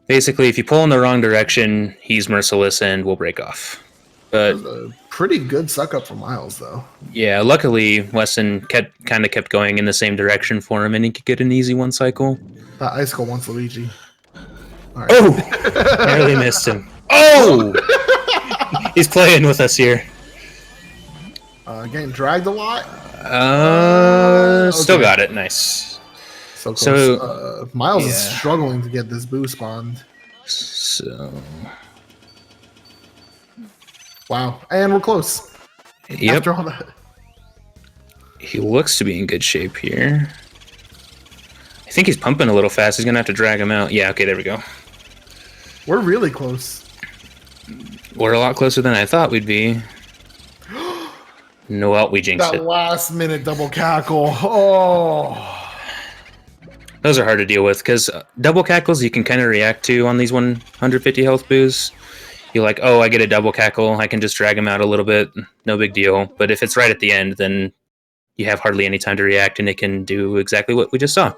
Basically, if you pull in the wrong direction, he's merciless and will break off. But a pretty good suck up for Miles, though. Yeah, luckily Weston kind of kept going in the same direction for him, and he could get an easy one cycle. That icicle wants Luigi. All right. Oh, barely missed him. Oh, he's playing with us here. Getting dragged a lot. Still got it. Nice. So close. So Miles is struggling to get this boo spawned. So. Wow, and we're close. Yep. After all that. He looks to be in good shape here. I think he's pumping a little fast. He's going to have to drag him out. Yeah, okay, there we go. We're really close. We're a lot closer than I thought we'd be. No, well, we jinxed it. That last minute double cackle. Oh. Those are hard to deal with, because double cackles you can kind of react to on these 150 health boos. You're like, oh, I get a double cackle. I can just drag him out a little bit. No big deal. But if it's right at the end, then you have hardly any time to react, and it can do exactly what we just saw.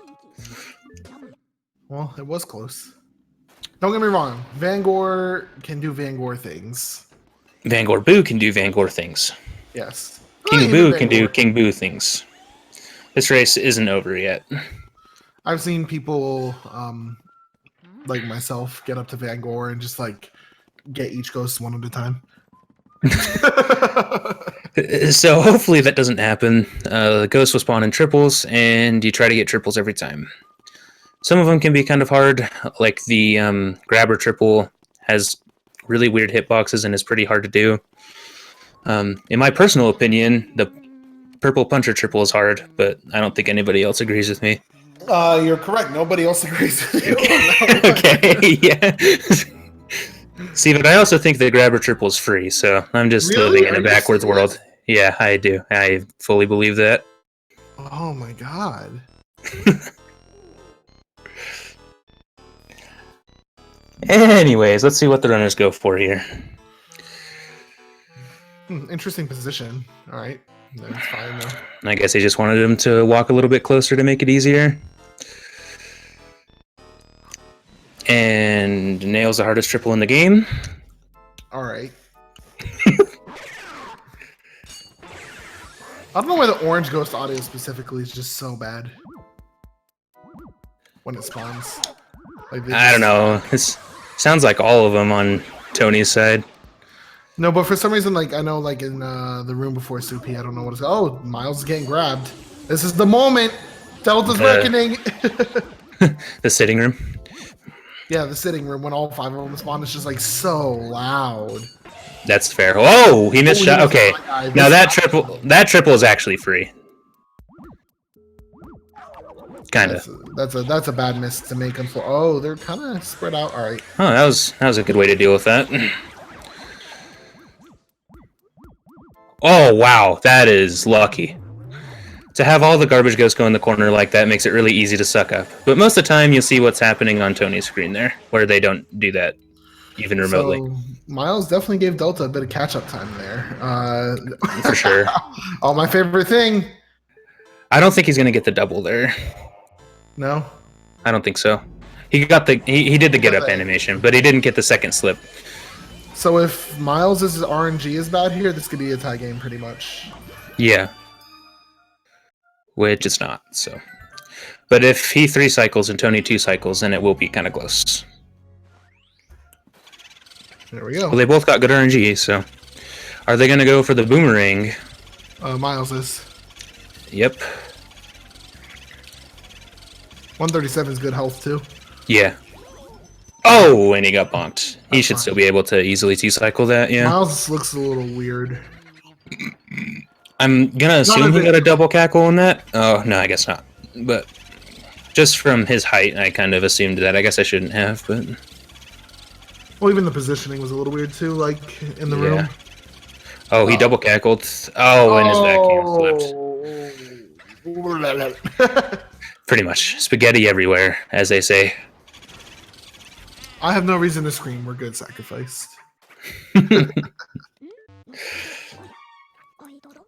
Well, it was close. Don't get me wrong. Vangor can do Vangor things. Vangor Boo can do Vangor things. Yes. King Boo can do King Boo things. This race isn't over yet. I've seen people, like myself, get up to Vangor and just, like, get each ghost one at a time. So hopefully that doesn't happen. The ghost will spawn in triples, and you try to get triples every time. Some of them can be kind of hard, like the grabber triple has really weird hitboxes and is pretty hard to do. In my personal opinion, the purple puncher triple is hard, but I don't think anybody else agrees with me. You're correct. Nobody else agrees with you. Okay, yeah. See, but I also think the grabber triple is free, so I'm just living in a backwards world. Yeah, I do. I fully believe that. Oh my god. Anyways, let's see what the runners go for here. Interesting position. All right, that's fine though. I guess he just wanted him to walk a little bit closer to make it easier. And nails the hardest triple in the game. All right. I don't know why the orange ghost audio specifically is just so bad when it spawns. Like I don't know. This sounds like all of them on Tony's side. No, but for some reason, like I know, like in the room before Soupy, I don't know what it's. Oh, Miles is getting grabbed. This is the moment. Delta's reckoning. The sitting room. Yeah, the sitting room when all 5 of them spawn. It's just like so loud. That's fair. Oh, he missed shot. Okay, now that triple is actually free. Kind of. That's a bad miss to make them for. Oh, they're kind of spread out. All right. Oh, that was a good way to deal with that. Oh wow, that is lucky. To have all the garbage ghosts go in the corner like that makes it really easy to suck up. But most of the time, you'll see what's happening on Tony's screen there, where they don't do that even remotely. So, Miles definitely gave Delta a bit of catch-up time there. For sure. Oh, my favorite thing. I don't think he's going to get the double there. No? I don't think so. He got the he did the get-up animation, but he didn't get the second slip. So if Miles' RNG is bad here, this could be a tie game pretty much. Yeah. Which it's not, so. But if he 3 cycles and Tony 2 cycles, then it will be kind of close. There we go. Well, they both got good RNG, so. Are they going to go for the boomerang? Miles is. Yep. 137 is good health, too. Yeah. Oh, and he got bonked. He should still be able to easily 2-cycle that, yeah. Miles looks a little weird. I'm gonna assume he got a double cackle on that. Oh, no, I guess not. But just from his height, I kind of assumed that. I guess I shouldn't have, but... Well, even the positioning was a little weird, too, like, in the room. Oh, he double cackled. Oh, and his vacuum flipped. Pretty much. Spaghetti everywhere, as they say. I have no reason to scream. We're good sacrificed.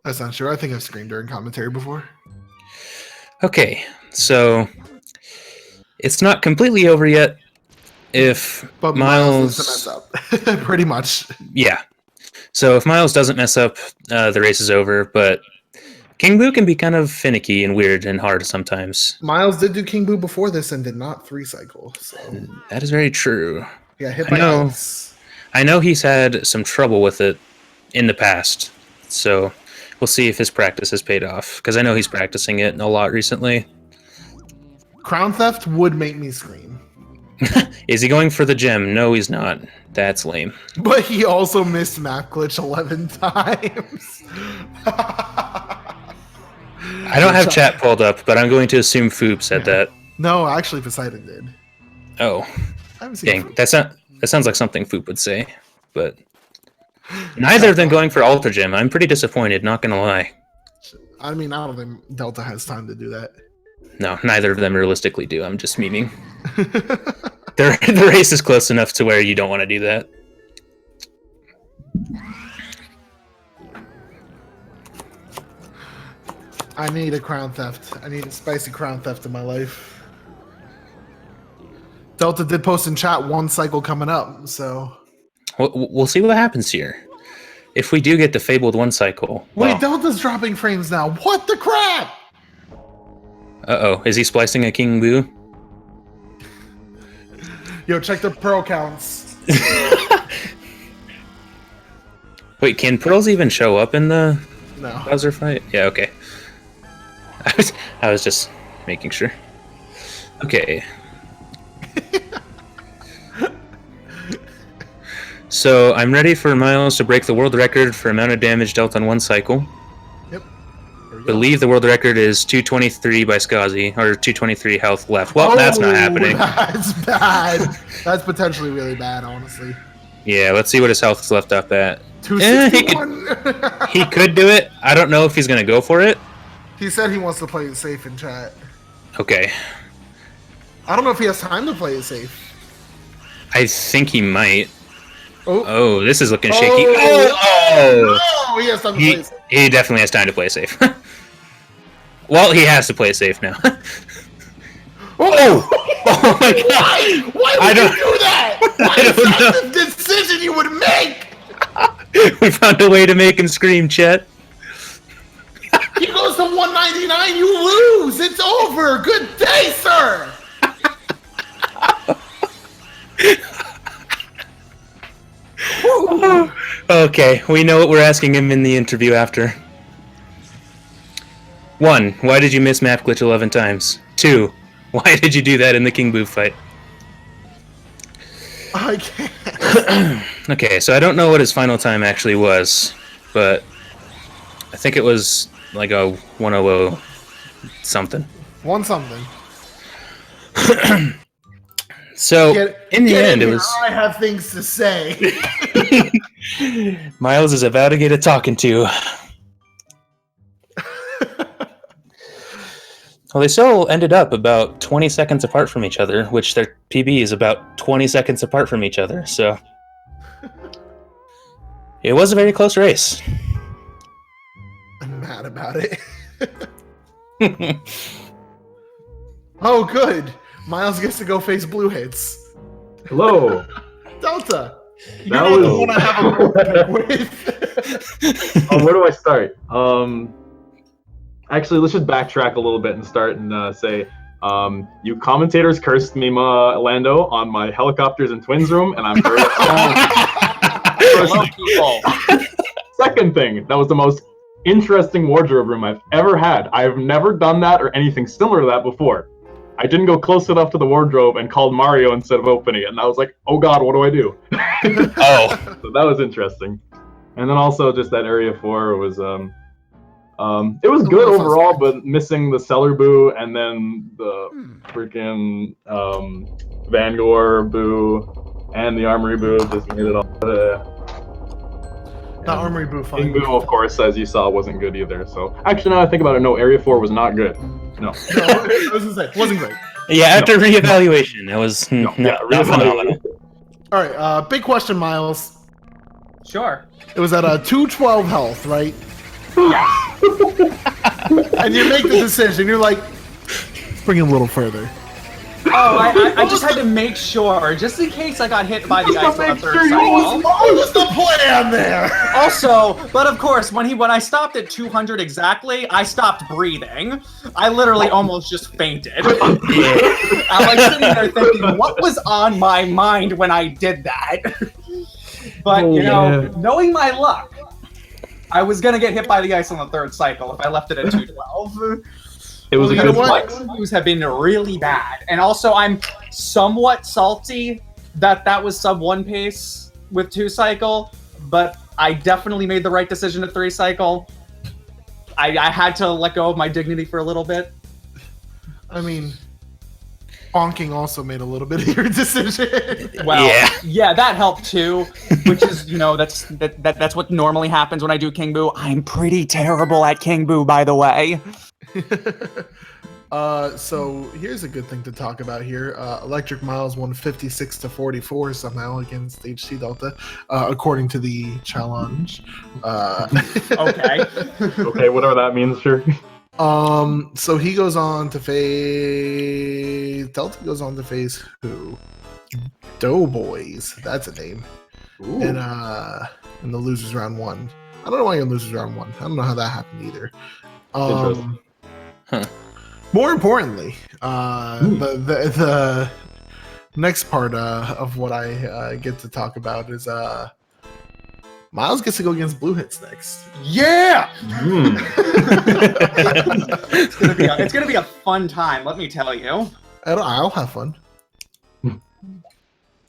That's not sure. I think I've screamed during commentary before. Okay, so it's not completely over yet. But Miles doesn't mess up, pretty much. Yeah. So if Miles doesn't mess up, the race is over. But King Boo can be kind of finicky and weird and hard sometimes. Miles did do King Boo before this and did not 3-cycle. So that is very true. Yeah, hit by ice. I know he's had some trouble with it in the past. So we'll see if his practice has paid off. Because I know he's practicing it a lot recently. Crown theft would make me scream. Is he going for the gem? No, he's not. That's lame. But he also missed map glitch 11 times. I don't have chat pulled up, but I'm going to assume Foop said that. No, actually Poseidon did. Oh. I haven't seen Dang, that sounds like something Foop would say. But neither of them going for Ultra Gem. I'm pretty disappointed, not gonna lie. I mean, I don't think Delta has time to do that. No, neither of them realistically do. I'm just memeing. The race is close enough to where you don't want to do that. I need a crown theft. I need a spicy crown theft in my life. Delta did post in chat 1 cycle coming up, so... We'll see what happens here. If we do get the fabled 1 cycle... Wait, Delta's dropping frames now. What the crap? Uh-oh. Is he splicing a King Boo? Yo, check the pearl counts. Wait, can pearls even show up in the Bowser fight? Yeah, okay. I was just making sure. Okay. So I'm ready for Miles to break the world record for amount of damage dealt on 1 cycle. Yep. Believe the world record is 223 by Skazi, or 223 health left. Well, that's not happening. That's bad. That's potentially really bad, honestly. Yeah, let's see what his health is left up at. 261. He could do it. I don't know if he's going to go for it. He said he wants to play it safe in chat. Okay. I don't know if he has time to play it safe. I think he might. Oh, this is looking shaky. Oh, he has time to play safe. He definitely has time to play safe. Well, he has to play safe now. Oh my god! Why would you do that? Why is that the decision you would make? We found a way to make him scream, Chet. He goes to 199, you lose. It's over. Good day, sir. Okay, we know what we're asking him in the interview after. 1. Why did you miss map glitch 11 times? 2. Why did you do that in the King Boo fight? I can't. Okay, so I don't know what his final time actually was, but I think it was like a 100 something. One something. So in the end, it was. I have things to say. Miles is about to get a talking to. Well, they still ended up about 20 seconds apart from each other, which their PB is about 20 seconds apart from each other, so... It was a very close race. I'm mad about it. Oh, good. Miles gets to go face blue hits. Hello. Delta. That You're not the was- one I have a road with. Where do I start? Actually, let's just backtrack a little bit and start and say, you commentators cursed me, Lando, on my helicopters and twins room, and I'm very Hello, people. Second thing, that was the most interesting wardrobe room I've ever had. I've never done that or anything similar to that before. I didn't go close enough to the wardrobe and called Mario instead of opening it, and I was like, oh god, what do I do? Oh. So that was interesting. And then also just that area 4 was it was good overall, but missing the Cellar Boo and then the freaking Vanguard Boo and the Armory Boo just made it all. The Armory Boo King fine. Boo, of course, as you saw, wasn't good either. So actually, now I think about it, no, Area 4 was not good. No. No, I was gonna say, wasn't great. Yeah, after reevaluation, that was not phenomenal. All right, big question, Miles. Sure. It was at a 212 health, right? Yes. And you make the decision. You're like, let's bring it a little further. Oh, I just had to make sure, just in case I got hit by the ice on the third cycle. What was the plan there? Also, but of course, when I stopped at 200 exactly, I stopped breathing. I literally almost just fainted. I'm like sitting there thinking, what was on my mind when I did that? But you know, knowing my luck, I was gonna get hit by the ice on the third cycle if I left it at 212. It was a good flex. Reviews have been really bad, and also I'm somewhat salty that was sub 1 pace with 2 cycle, but I definitely made the right decision at 3 cycle. I had to let go of my dignity for a little bit. I mean, bonking also made a little bit of your decision. Well, yeah, that helped too, which is, you know, that's what normally happens when I do King Boo. I'm pretty terrible at King Boo, by the way. So here's a good thing to talk about here. ElectricMiles won 56-44 somehow against HTDelta, according to the challenge. Okay. Okay, whatever that means, sure. So he goes on to face Delta goes on to face who? Doughboys. That's a name. Ooh. In the losers round 1. I don't know why you're in losers round 1. I don't know how that happened either. Interesting. More importantly, the next part of what I get to talk about is Miles gets to go against Blue Hits next. Yeah! It's gonna be a fun time, let me tell you. I'll have fun.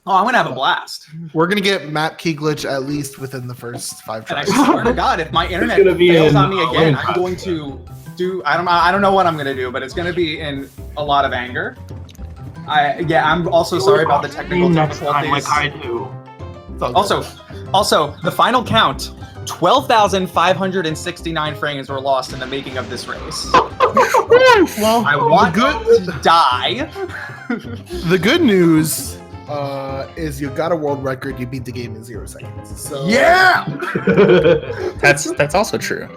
Oh, I'm gonna have a blast. We're gonna get map key glitch at least within the first 5 And I tries. swear to God, if my internet gonna be fails in on me again, I'm Minecraft. going to do. I don't know what I'm gonna do, but it's gonna be in a lot of anger. I'm also sorry about the technical difficulties. do. Also, the final count: 12,569 frames were lost in the making of this race. Well, I want to die. the good news is you got a world record. You beat the game in 0 seconds. So Yeah. That's also true.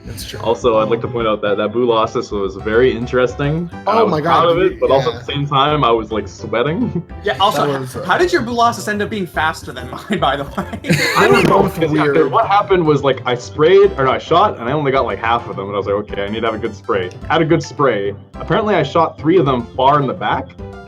that's true. Also, I'd like to point out that that Boolossus was very interesting. and I Oh was my proud God, of it, but also yeah. at the same time, I was like sweating. Yeah. Also, That was, how did your Boolossus end up being faster than mine? By the way. I don't know. Both Because weird. what happened was like I sprayed, or no, I shot, and I only got like half of them, and I was like, okay, I need to have a good spray. Had a good spray. Apparently, I shot 3 of them far in the back,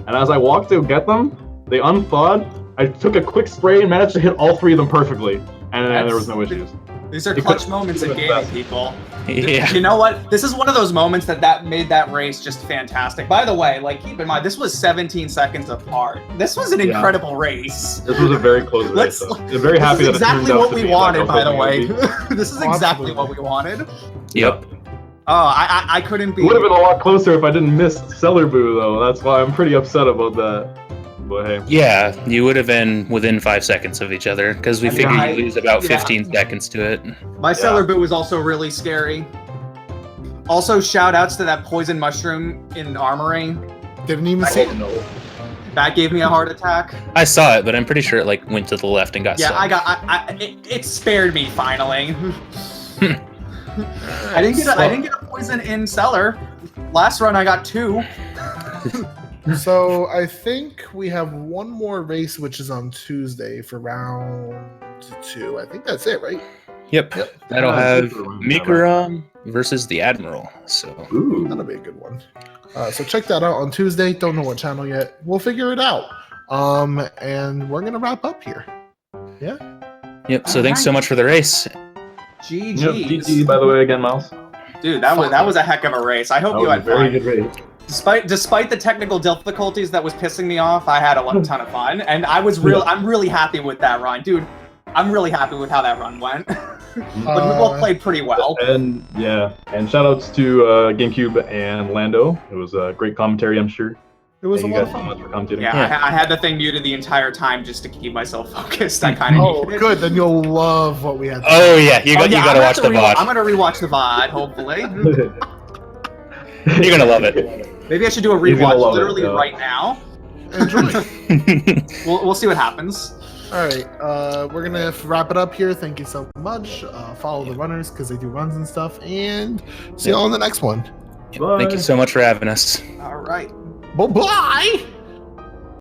and as I walked to get them, they unthawed. I took a quick spray and managed to hit all 3 of them perfectly, and there was no issues. These are It clutch could- moments in it could've gaming, been people. Yeah. You know what? This is one of those moments that made that race just fantastic. By the way, like keep in mind, this was 17 seconds apart. This was an Yeah. incredible race. This was a very close race. Let's- though. I'm very happy This is that it turned exactly out what to we be like I wanted, was by the hoping way. it would be. This is exactly what we wanted. Yep. Oh, I couldn't be. It would have been a lot closer if I didn't miss Cellar Boo, though. That's why I'm pretty upset about that. But hey. Yeah, you would have been within 5 seconds of each other because we Yeah, figured I- you lose about yeah. 15 seconds to it. My cellar boo was also really scary. Also, shout outs to that poison mushroom in armoring. Didn't even I see don't it. know. That gave me a heart attack. I saw it, but I'm pretty sure it like went to the left and got Yeah, stuck. it spared me finally. I didn't get a poison in cellar. Last run I got 2. So I think we have one more race, which is on Tuesday for round 2. I think that's it, right? Yep. That'll Yeah, have super run. Mikuram versus the Admiral. So Ooh. That'll be a good one. So check that out on Tuesday. Don't know what channel yet. We'll figure it out. And we're gonna wrap up here. yep. So thanks so much for the race. Yep, GG. GG, by the way, again, Miles. Dude, that was a heck of a race. I hope That you was a had very fun. good race. Despite the technical difficulties that was pissing me off, I had a ton of fun, and I'm really happy with that run, dude. I'm really happy with how that run went. But we both played pretty well. And yeah, and shout outs to GameCube and Lando. It was a great commentary, I'm sure. It was a Thank you lot of guys so fun. much for commentating. Yeah, I had the thing muted the entire time just to keep myself focused. I kind of Oh, needed it. good. Then you'll love what we had. Oh yeah, you Oh, yeah, got to watch the VOD. I'm gonna rewatch the VOD, hopefully. You're gonna love it. Maybe I should do a You're gonna rewatch love it, literally yeah. right now. Enjoy. We'll see what happens. All right, we're gonna wrap it up here. Thank you so much. Follow the runners because they do runs and stuff, and see you all on the next one. Thank you so much for having us. All right. Bye bye.